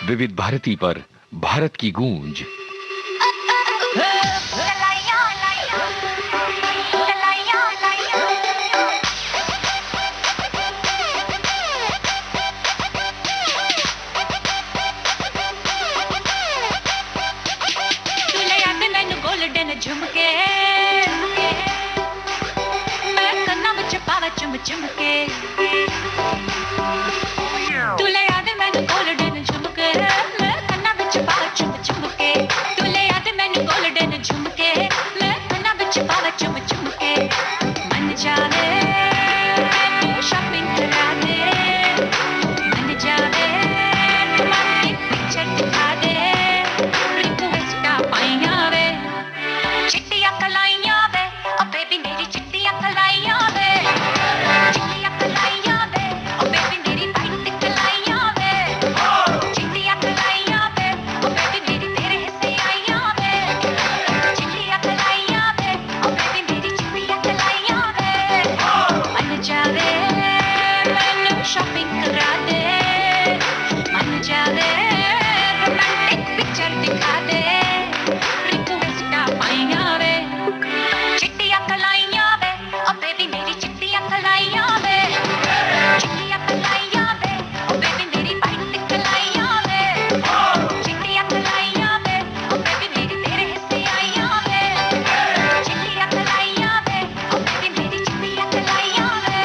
विविध भारती पर भारत की गूंज। झुमके मैं कन्ना विच पावा चुम चुमके तुले याद मैनू गोल्डन झुमके मैं कन्ना विच पावा चुम चुमके तुले याद मैनू गोल्डन झुमके मैं कन्ना विच पावा चुम चुमके मन जावे तू शॉपिंग करा दे मन जावे रोमांटिक पिक्चर दिखा दे रिक्वेस्ट पाइया वे चिट्टियां कलाइयां वे ओ बेबी मेरी चिट्टियां कलाइयां वे चिट्टियां कलाइयां वे ओ बेबी मेरी वाइट कलाइयां वे चिट्टियां कलाइयां वे ओ बेबी मेरी तेरे हिस्से आइयां वे चिट्टियां कलाइयां वे ओ बेबी मेरी चिट्टियां कलाइयां वे मन जावे मैनू शॉपिंग करा दे मन जावे रोमांटिक पिक्चर दिखा दे रिक्वेस्ट पाइया वे चिट्टियां कलाइयां वे ओ बेबी मेरी चिट्टियां कलाइयां वे चिट्टियां कलाइयां वे ओ बेबी मेरी वाइट कलाइयां वे चिट्टियां कलाइयां वे ओ बेबी मेरी तेरे हिस्से आइयां वे चिट्टियां कलाइयां वे ओ बेबी मेरी चिट्टियां कलाइयां वे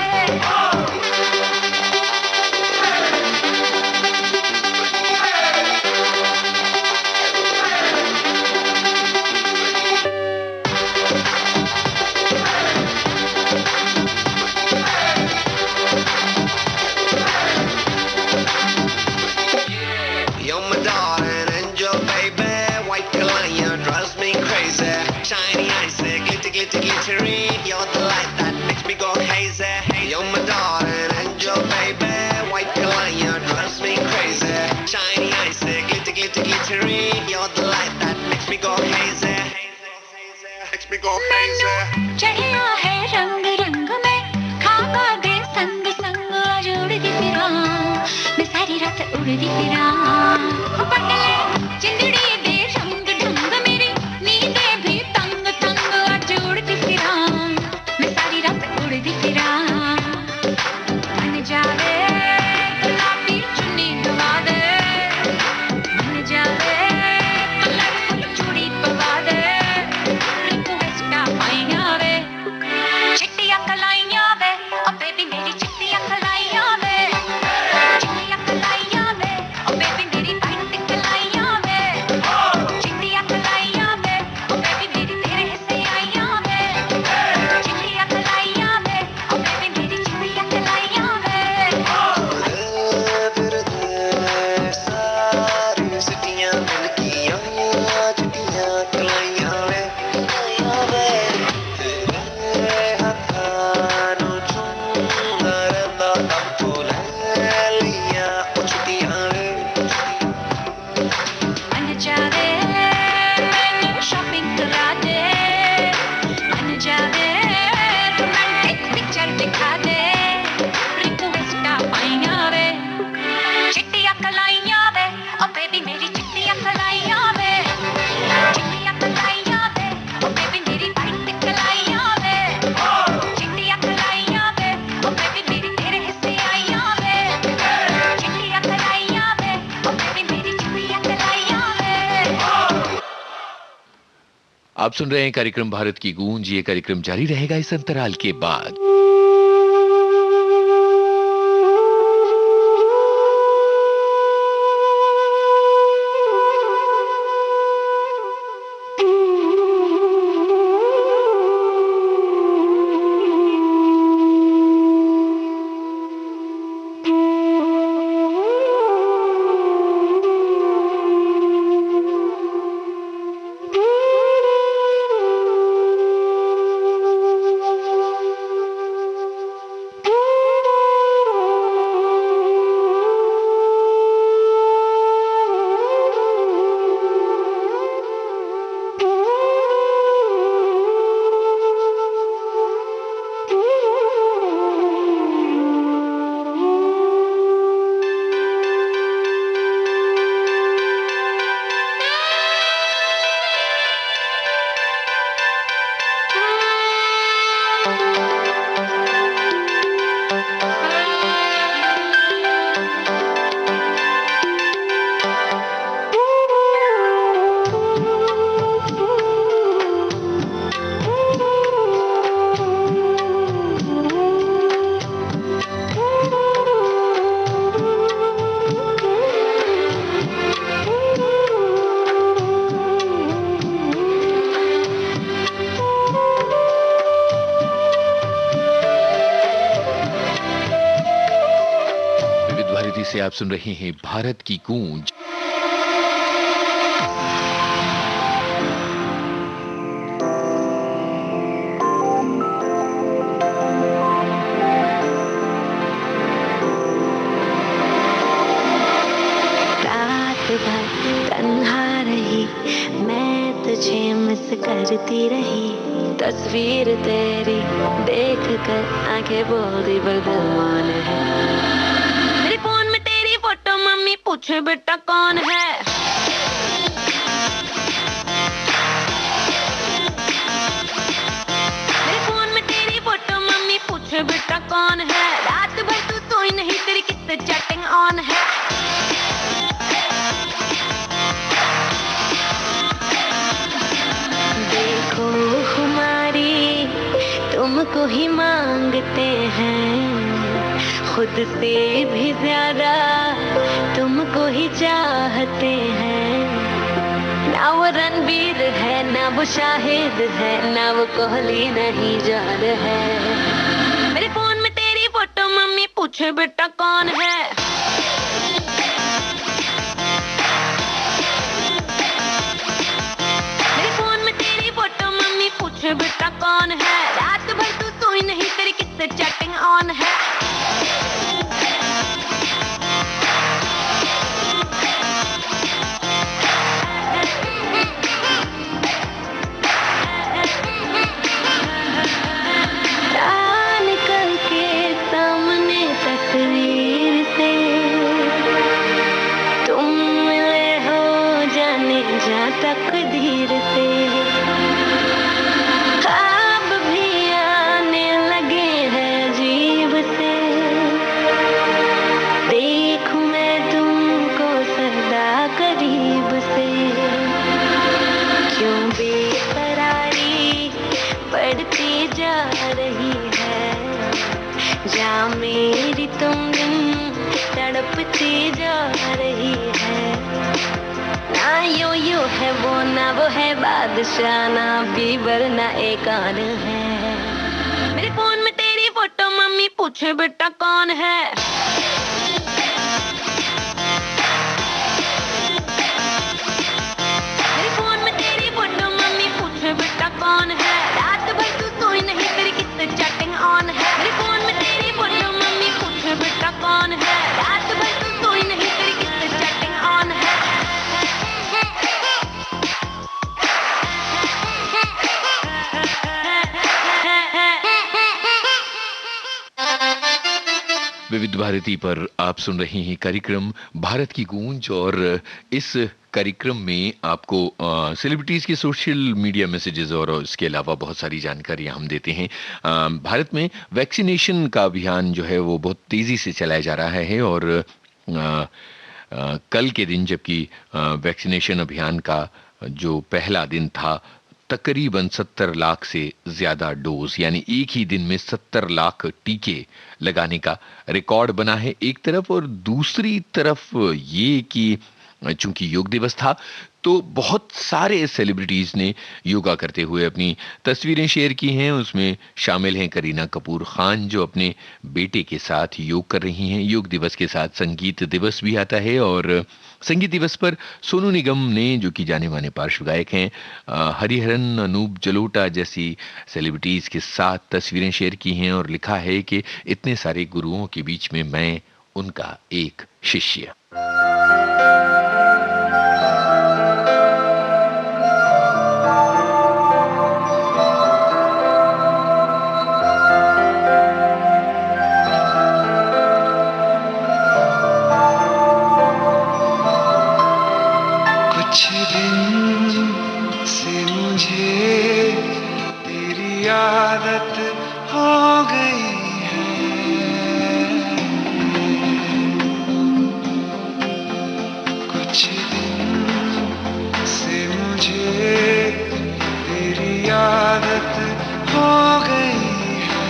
You're my darling angel, baby. White Kalaya drives me crazy. Shiny eyes, glitter, glitter, glittery. You're the light that makes me go hazy. You're my darling angel, baby. White Kalaya drives me crazy. Shiny eyes, glitter, glitter, glittery. You're the light that makes me go hazy. Makes me go मैनू hazy. चढ़िया है रंग रंग में खा आप सुन रहे हैं कार्यक्रम भारत की गूंज। ये कार्यक्रम जारी रहेगा इस अंतराल के बाद। से आप सुन रहे हैं भारत की गूंज। रात भर तन्हा रही मैं, तुझे मिस करती रही। तस्वीर तेरी देख कर आंखें बोलती बदलवान है। मेरे फोन में तेरी फोटो मम्मी पूछे बेटा कौन है। मेरे फोन में तेरी फोटो मम्मी पूछे बेटा कौन है। रात भर तू सोई नहीं, तेरी किससे चैटिंग ऑन है। देखो हमारी तुमको ही मांगते हैं, खुद से भी ज्यादा तुमको ही चाहते हैं। ना वो रणबीर है, ना वो शाहिद है, ना वो कोहली नहीं जान है। मेरे फोन में तेरी फोटो मम्मी पूछे बेटा कौन है। मेरे फोन में तेरी फोटो मम्मी पूछे बेटा कौन है। रात भर तू सोई नहीं, तेरी किससे चैटिंग ऑन है। निकल के सामने तस्वीर से तुम मिले हो, जाने जा तकदीर से। ख्वाब भी आने लगे हैं अजीब से। देखूं मैं तुमको सदा करीब से। क्यों बेकरारी बढ़ती जा रही है। जा मेरी तुम दिन तड़पती जा रही है। ना यो है वो, ना वो है बादशाह, ना बीबर, ना एक और है। मेरे फोन में तेरी फोटो मम्मी पूछे बेटा कौन है। मेरे फोन में तेरी फोटो मम्मी पूछे बेटा कौन है। रात भर तू सोई नहीं, तेरी किससे चैटिंग ऑन है। मेरे फोन में तेरी फोटो मम्मी पूछे बेटा कौन है। रात भर तू सोई नहीं, तेरी किससे चैटिंग ऑन है। विविध भारती पर आप सुन रहे हैं कार्यक्रम भारत की गूंज। और इस कार्यक्रम में आपको सेलिब्रिटीज के सोशल मीडिया मैसेजेस और इसके अलावा बहुत सारी जानकारियां हम देते हैं। भारत में वैक्सीनेशन का अभियान जो है वो बहुत तेजी से चलाया जा रहा है। और कल के दिन जबकि वैक्सीनेशन अभियान का जो पहला दिन था, तकरीबन 70 लाख से ज्यादा डोज यानी एक ही दिन में 70 लाख टीके लगाने का रिकॉर्ड बना है एक तरफ, और दूसरी तरफ ये कि चूंकि योग दिवस था तो बहुत सारे सेलिब्रिटीज ने योगा करते हुए अपनी तस्वीरें शेयर की हैं। उसमें शामिल हैं करीना कपूर खान जो अपने बेटे के साथ योग कर रही हैं। योग दिवस के साथ संगीत दिवस भी आता है, और संगीत दिवस पर सोनू निगम ने, जो कि जाने माने पार्श्व गायक हैं, हरिहरन, अनूप जलोटा जैसी सेलिब्रिटीज के साथ तस्वीरें शेयर की हैं और लिखा है कि इतने सारे गुरुओं के बीच में मैं उनका एक शिष्य। कुछ दिन से मुझे तेरी आदत हो गई है। कुछ दिन से मुझे तेरी आदत हो गई है।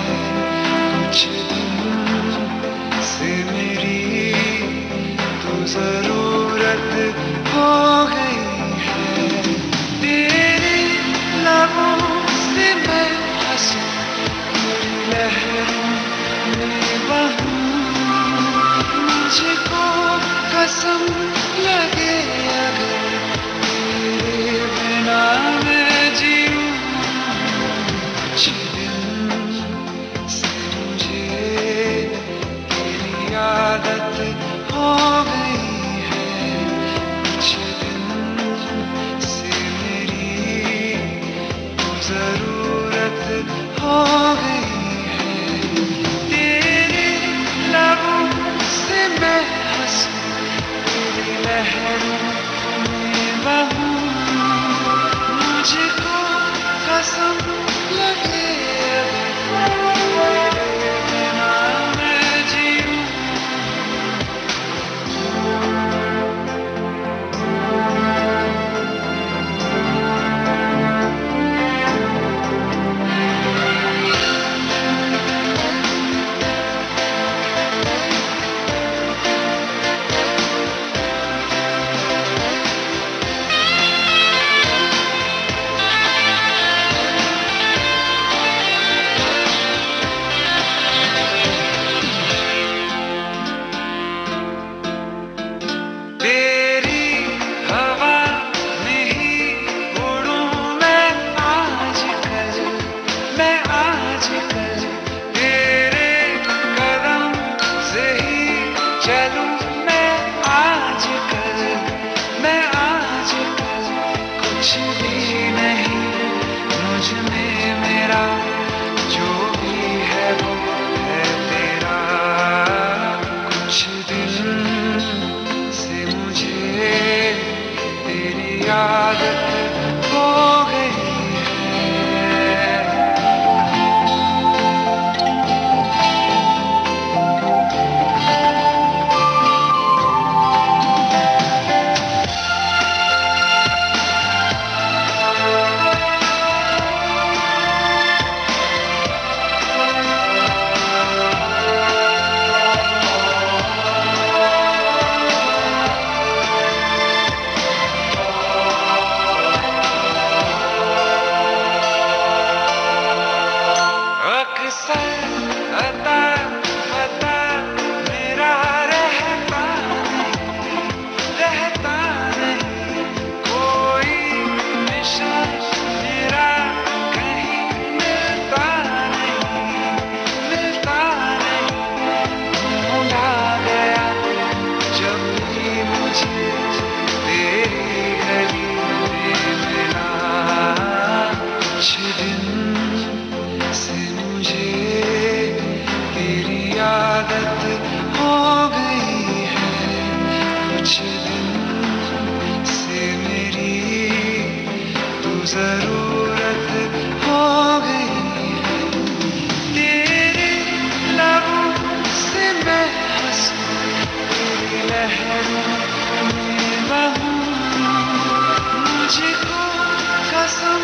कुछ दिन से मेरी तो जरूरत हो गई है। तेरे लबों से मैं हंसूं, तेरी लहरों में बहूं, मुझको कसम लगे अगर तेरे बिना मैं जीऊं। कुछ दिन से मुझे तेरी आदत हो गई है। कुछ दिन से मेरी तो जरूरत हो गई है। तेरे लबों से मैं हंसूं, तेरी लहरों में बहूं, मुझको कसम लगे अगर तेरे बिना मैं जीऊं। तेरी हवा में ही उड़ूं मैं आजकल, मैं आजकल। तेरे कदम से ही चलूं मैं आजकल, मैं आजकल। कुछ भी नहीं मुझ में मेरा, जो भी है वो है तेरा। कुछ दिन से मुझे तेरी आदत हो गई है। अक्सर अता पता मेरा रहता नहीं, कोई निशान मेरा कहीं मिलता नहीं, मिलता नहीं। ढूंढा गया जब भी मुझे तेरी गली में मिला। कुछ दिन से मुझे तेरी आदत हो गई है। कुछ दिन से मेरी तो जरूरत हो गई है। तेरे लबों से मैं हंसूं, तेरी लहरों में बहूं, मुझको कसम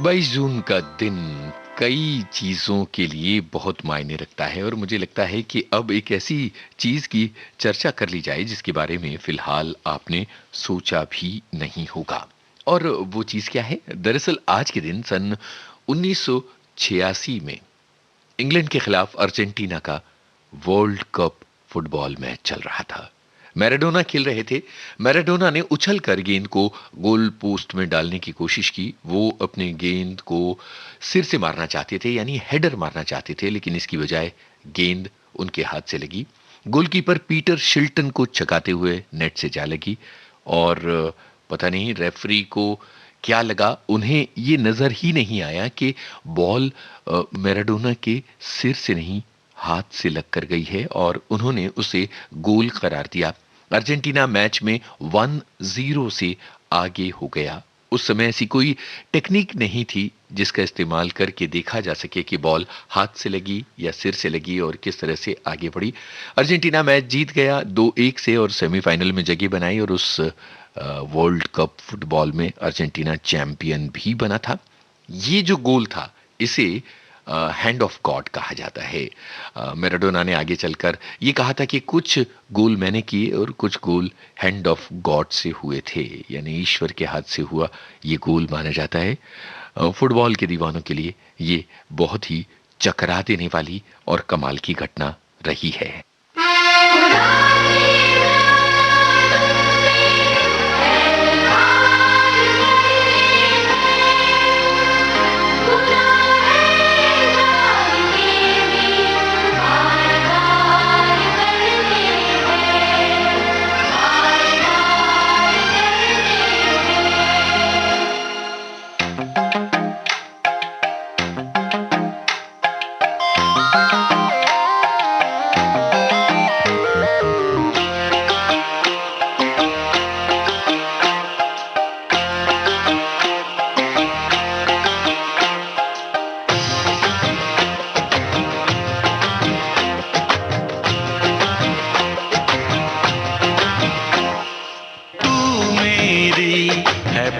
22 जून का दिन कई चीजों के लिए बहुत मायने रखता है और मुझे लगता है कि अब एक ऐसी चीज की चर्चा कर ली जाए जिसके बारे में फिलहाल आपने सोचा भी नहीं होगा। और वो चीज क्या है? दरअसल आज के दिन सन 1986 में इंग्लैंड के खिलाफ अर्जेंटीना का वर्ल्ड कप फुटबॉल मैच चल रहा था। मैराडोना खेल रहे थे। मैराडोना ने उछलकर गेंद को गोल पोस्ट में डालने की कोशिश की। वो अपने गेंद को सिर से मारना चाहते थे, यानी हेडर मारना चाहते थे, लेकिन इसकी बजाय गेंद उनके हाथ से लगी। गोलकीपर पीटर शिल्टन को छकाते हुए नेट से जा लगी और पता नहीं रेफरी को क्या लगा, उन्हें ये नजर ही नहीं आया कि बॉल मैराडोना के सिर से नहीं हाथ से लगकर गई है और उन्होंने उसे गोल करार दिया। अर्जेंटीना मैच में 1-0 से आगे हो गया। उस समय ऐसी कोई टेक्निक नहीं थी जिसका इस्तेमाल करके देखा जा सके कि बॉल हाथ से लगी या सिर से लगी और किस तरह से आगे बढ़ी। अर्जेंटीना मैच जीत गया 2-1 से और सेमीफाइनल में जगह बनाई और उस वर्ल्ड कप फुटबॉल में अर्जेंटीना चैंपियन भी बना था। ये जो गोल था इसे हैंड ऑफ गॉड कहा जाता है। मैराडोना ने आगे चलकर ये कहा था कि कुछ गोल मैंने किए और कुछ गोल हैंड ऑफ गॉड से हुए थे, यानी ईश्वर के हाथ से हुआ ये गोल माना जाता है। फुटबॉल के दीवानों के लिए ये बहुत ही चकरा देने वाली और कमाल की घटना रही है।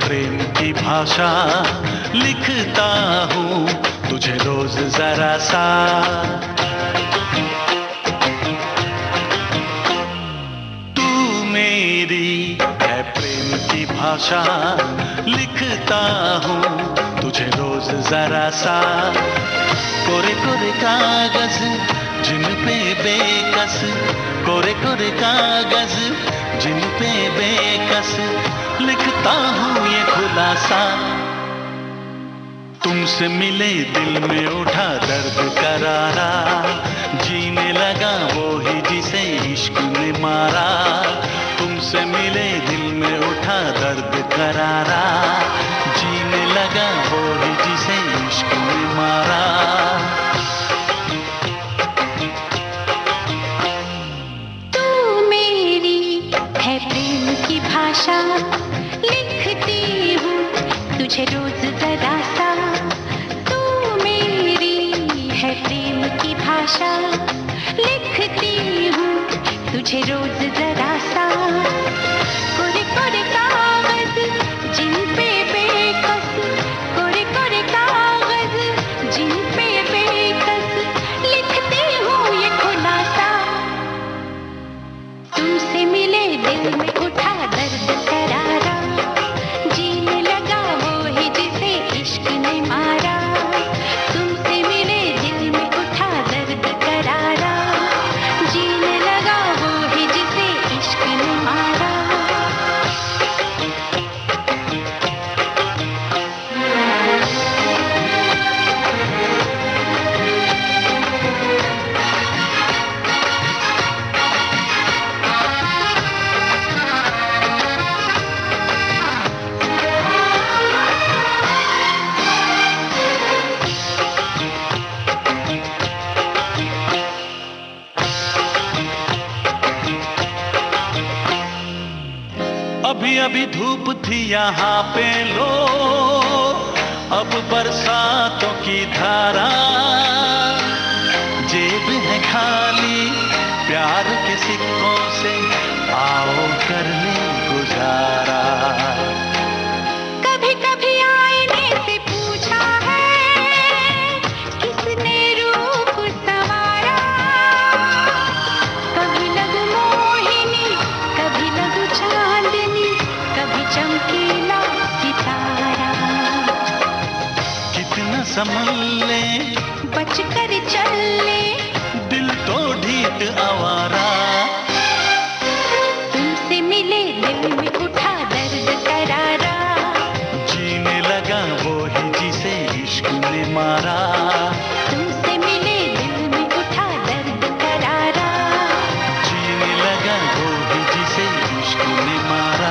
प्रेम की भाषा लिखता हूँ तुझे रोज जरा सा। तू मेरी है प्रेम की भाषा लिखता हूँ तुझे रोज जरा सा। कोरे कोरे कागज जिन पे बेकस, कोरे कोरे कागज जिन पे बेकस लिखता हूँ ये खुलासा। तुमसे मिले दिल में उठा दर्द करारा, जीने लगा वो ही जिसे इश्क ने मारा। तुमसे मिले दिल में उठा दर्द करारा, जीने लगा वो ही जिसे इश्क ने मारा। लिखती हूँ तुझे रोज जरा सा। तू मेरी है प्रेम की भाषा, लिखती हूँ तुझे रोज जरा सा। कोरे कोरे कागज जिन पे बेकस, कोरे कोरे कागज जिन पे बेकस लिखती हूँ ये खुलासा। तुमसे मिले दिल में उठा दर्द करारा, जीने लगा वो ही जिसे इश्क ने मारा। तुमसे मिले दिल में उठा दर्द करारा, जीने लगा वो ही जिसे इश्क ने मारा। अभी अभी धूप थी यहाँ पे लो, अब बरसातों की धारा। जेब है खाली प्यार के सिक्कों से, आओ कर ले गुजारा। कभी कभी आईने से पूछा संभल ले, बच कर चल ले, दिल तो ढीठ आवारा। तुमसे मिले दिल में उठा दर्द करारा, जीने लगा वो ही जिसे इश्क ने मारा। तुमसे मिले दिल में उठा दर्द करारा, जीने लगा वो ही जिसे इश्क ने मारा।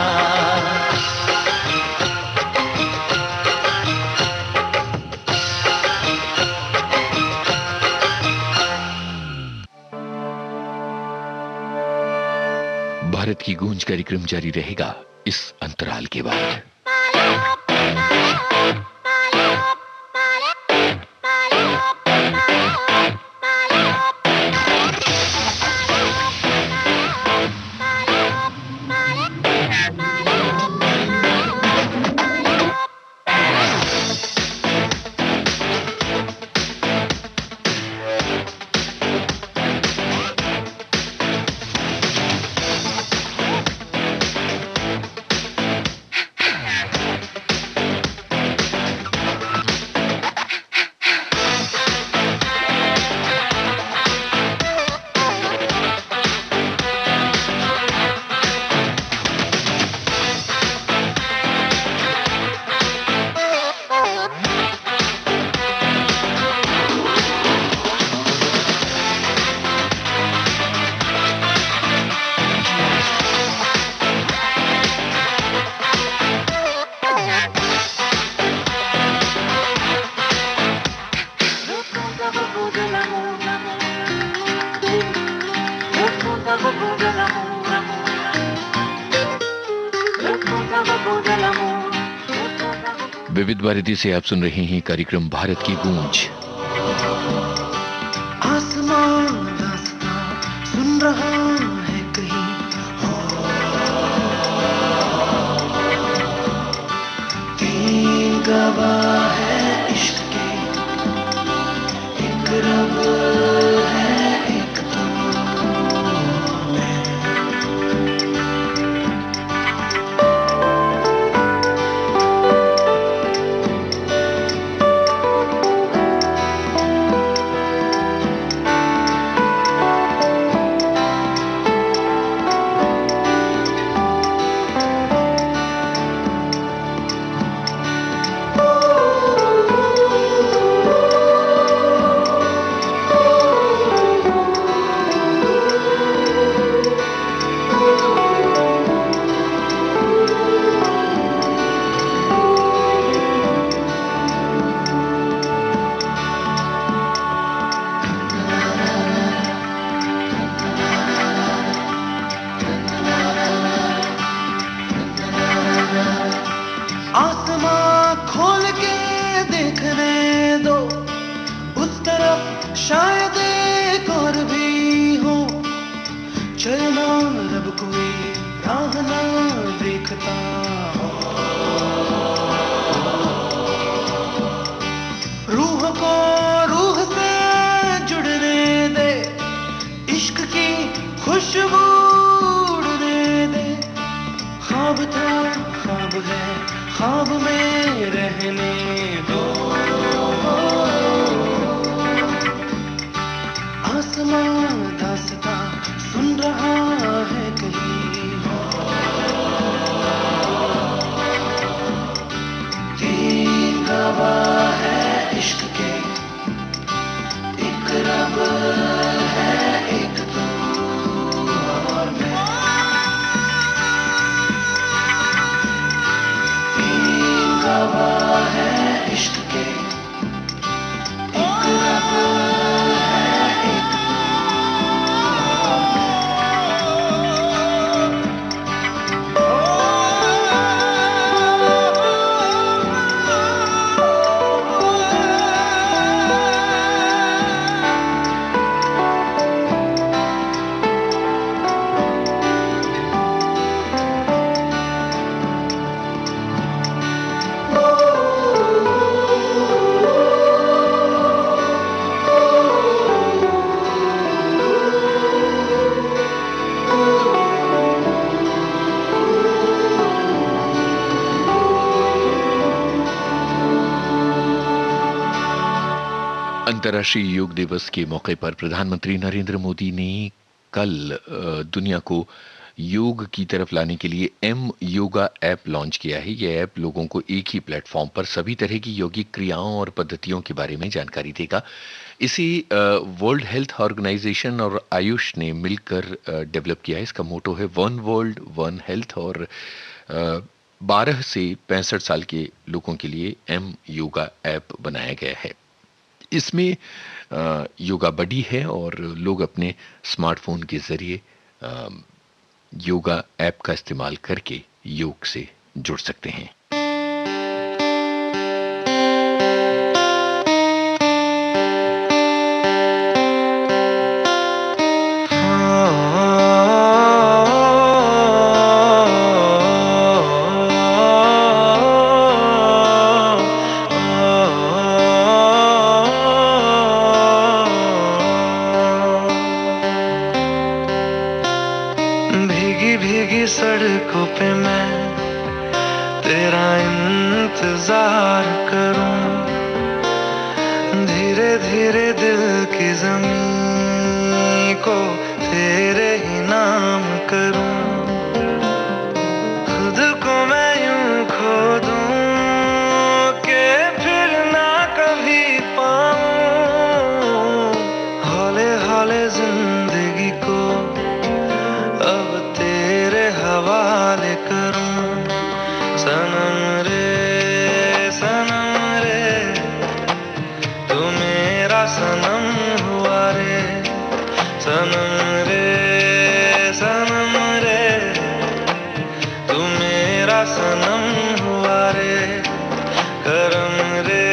भारत की गूंज कार्यक्रम जारी रहेगा इस अंतराल के बाद। विविध भारती से आप सुन रहे हैं कार्यक्रम भारत की गूंज। आसमान रास्ता सुन रहा है कहीं, तीन गवाह है इश्क के, एक रब है एक तू मैं। आसमां खोल के देखने दो, उस तरफ शायद एक और भी हो। चलना रब कोई राह ना देखता हो, रूह को रूह से जुड़ने दे, इश्क की खुशबू उड़ने दे। ख्वाब था ख्वाब है, ख्वाब में रहने दो। आसमान दास्तां सुन रहा है कहीं, तीन गवाह है इश्क के, एक रब है एक तू और मैं। गवाह है इश्क के, एक रब है एक तू और मैं। अंतर्राष्ट्रीय योग दिवस के मौके पर प्रधानमंत्री नरेंद्र मोदी ने कल दुनिया को योग की तरफ लाने के लिए एम योगा ऐप लॉन्च किया है। यह ऐप लोगों को एक ही प्लेटफॉर्म पर सभी तरह की योगिक क्रियाओं और पद्धतियों के बारे में जानकारी देगा। इसे वर्ल्ड हेल्थ ऑर्गेनाइजेशन और आयुष ने मिलकर डेवलप किया है। इसका मोटो है वन वर्ल्ड वन हेल्थ और 12 से 65 साल के लोगों के लिए एम योगा ऐप बनाया गया है। इसमें योगा बडी है और लोग अपने स्मार्टफोन के जरिए योगा ऐप का इस्तेमाल करके योग से जुड़ सकते हैं। भीगी भीगी सड़कों पे मैं तेरा इंतजार करूं, धीरे धीरे दिल की जमीन को तेरे ही नाम करूं, खुद को मैं यूं खो दूं कि फिर ना कभी पाऊं, हौले हौले जिंदगी को अब तेरे हवाले करूं। सनम रे तू मेरा सनम हुआ रे, सनम रे तू मेरा सनम हुआ रे, करम रे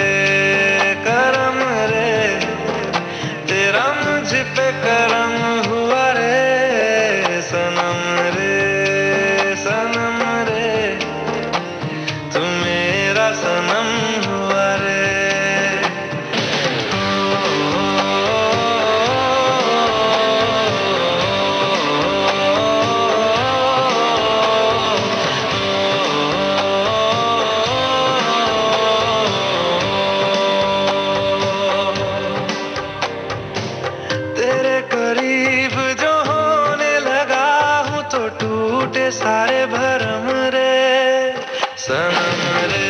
तेरा मुझ पे करम हुआ रे, सनम रे तू मेरा सनम हुआ रे। तेरे करीब जो होने लगा हूँ तो टूटे सारे भरम रे, सनम रे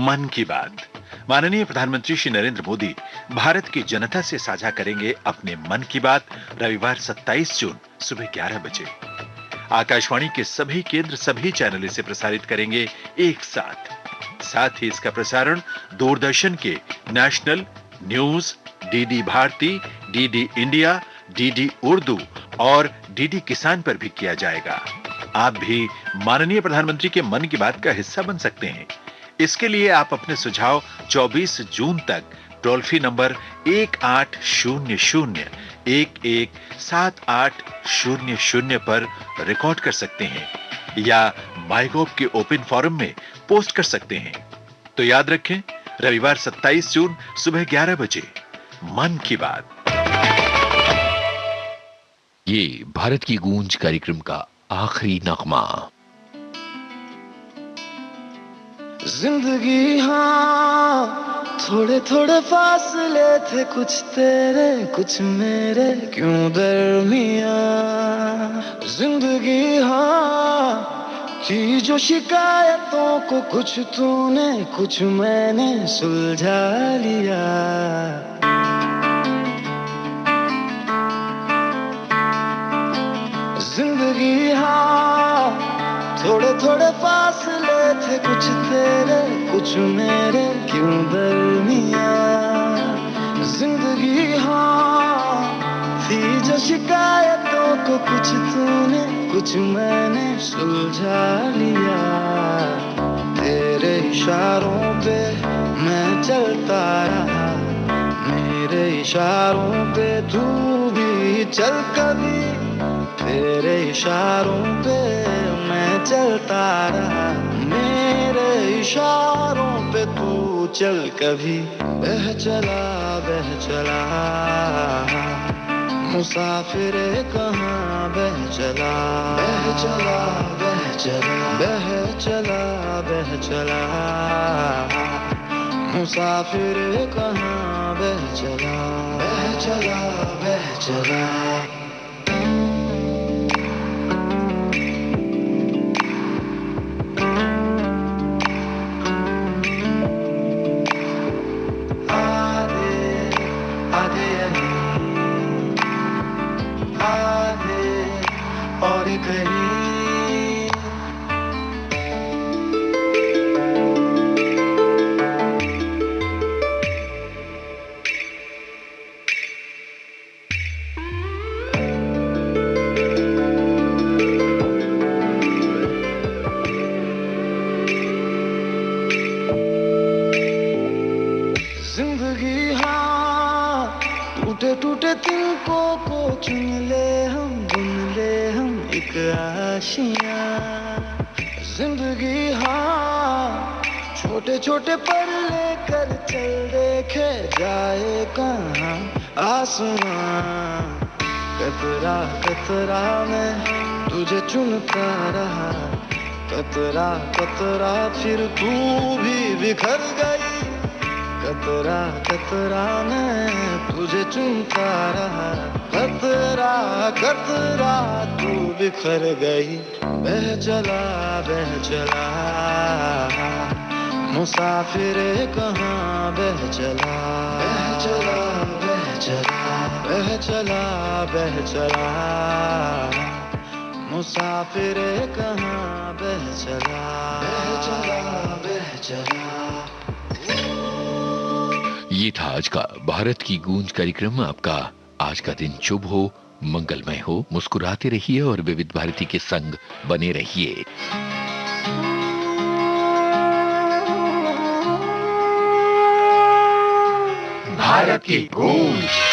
मन की बात। माननीय प्रधानमंत्री श्री नरेंद्र मोदी भारत की जनता से साझा करेंगे अपने मन की बात रविवार 27 जून सुबह 11 बजे। आकाशवाणी के सभी केंद्र सभी चैनल इसे प्रसारित करेंगे एक साथ ही इसका प्रसारण दूरदर्शन के national news, DD Bharati, DD India, DD Urdu और डीडी किसान पर भी किया जाएगा। आप भी माननीय प्रधानमंत्री के मन की बात का हिस्सा बन सकते हैं। इसके लिए आप अपने सुझाव 24 जून तक टोल फ्री नंबर 1800-117800 पर रिकॉर्ड कर सकते हैं या माईगोव के ओपन फोरम में पोस्ट कर सकते हैं। तो याद रखें, रविवार 27 जून सुबह 11 बजे मन की बात। ये भारत की गूंज कार्यक्रम का आखिरी नगमा। जिंदगी हाँ, थोड़े थोड़े फासले थे, कुछ तेरे कुछ मेरे, क्यों दरमिया। जिंदगी हाँ की जो शिकायतों को कुछ तूने कुछ मैंने सुलझा लिया। जिंदगी हाँ, थोड़े थोड़े फासले थे, कुछ तेरे कुछ मेरे, क्यों दरमिया। जिंदगी हाँ थी जो शिकायतों को कुछ तूने कुछ मैंने सुलझा लिया। तेरे इशारों पे मैं चलता रहा, मेरे इशारों पे तू भी चल कभी। तेरे इशारों पे मैं चलता रहा, मेरे इशारों पे तू चल कभी। बह चला मुसाफिरे कहाँ बह चला। बह चला मुसाफिरे कहाँ बह चला। और कहीं जिंदगी हाँ, टूटे टूटे तिनकों को चुन ले हम, बुन ले हम एक आशियाँ। जिंदगी हाँ, छोटे छोटे पर लेकर चल, देखे जाए कहाँ आसमां। कतरा कतरा मैं तुझे चुनता रहा, कतरा कतरा फिर तू भी बिखर गई। कतरा कतरा मैं तुझे चुनता रहा, कतरा कतरा तू बिखर गई। बह चला मुसाफिरे कहाँ बह चला। बह चला मुसाफिरे कहाँ बह चला। ये था आज का भारत की गूंज कार्यक्रम। आपका आज का दिन शुभ हो, मंगलमय हो। मुस्कुराते रहिए और विविध भारती के संग बने रहिए। भारत की गूंज।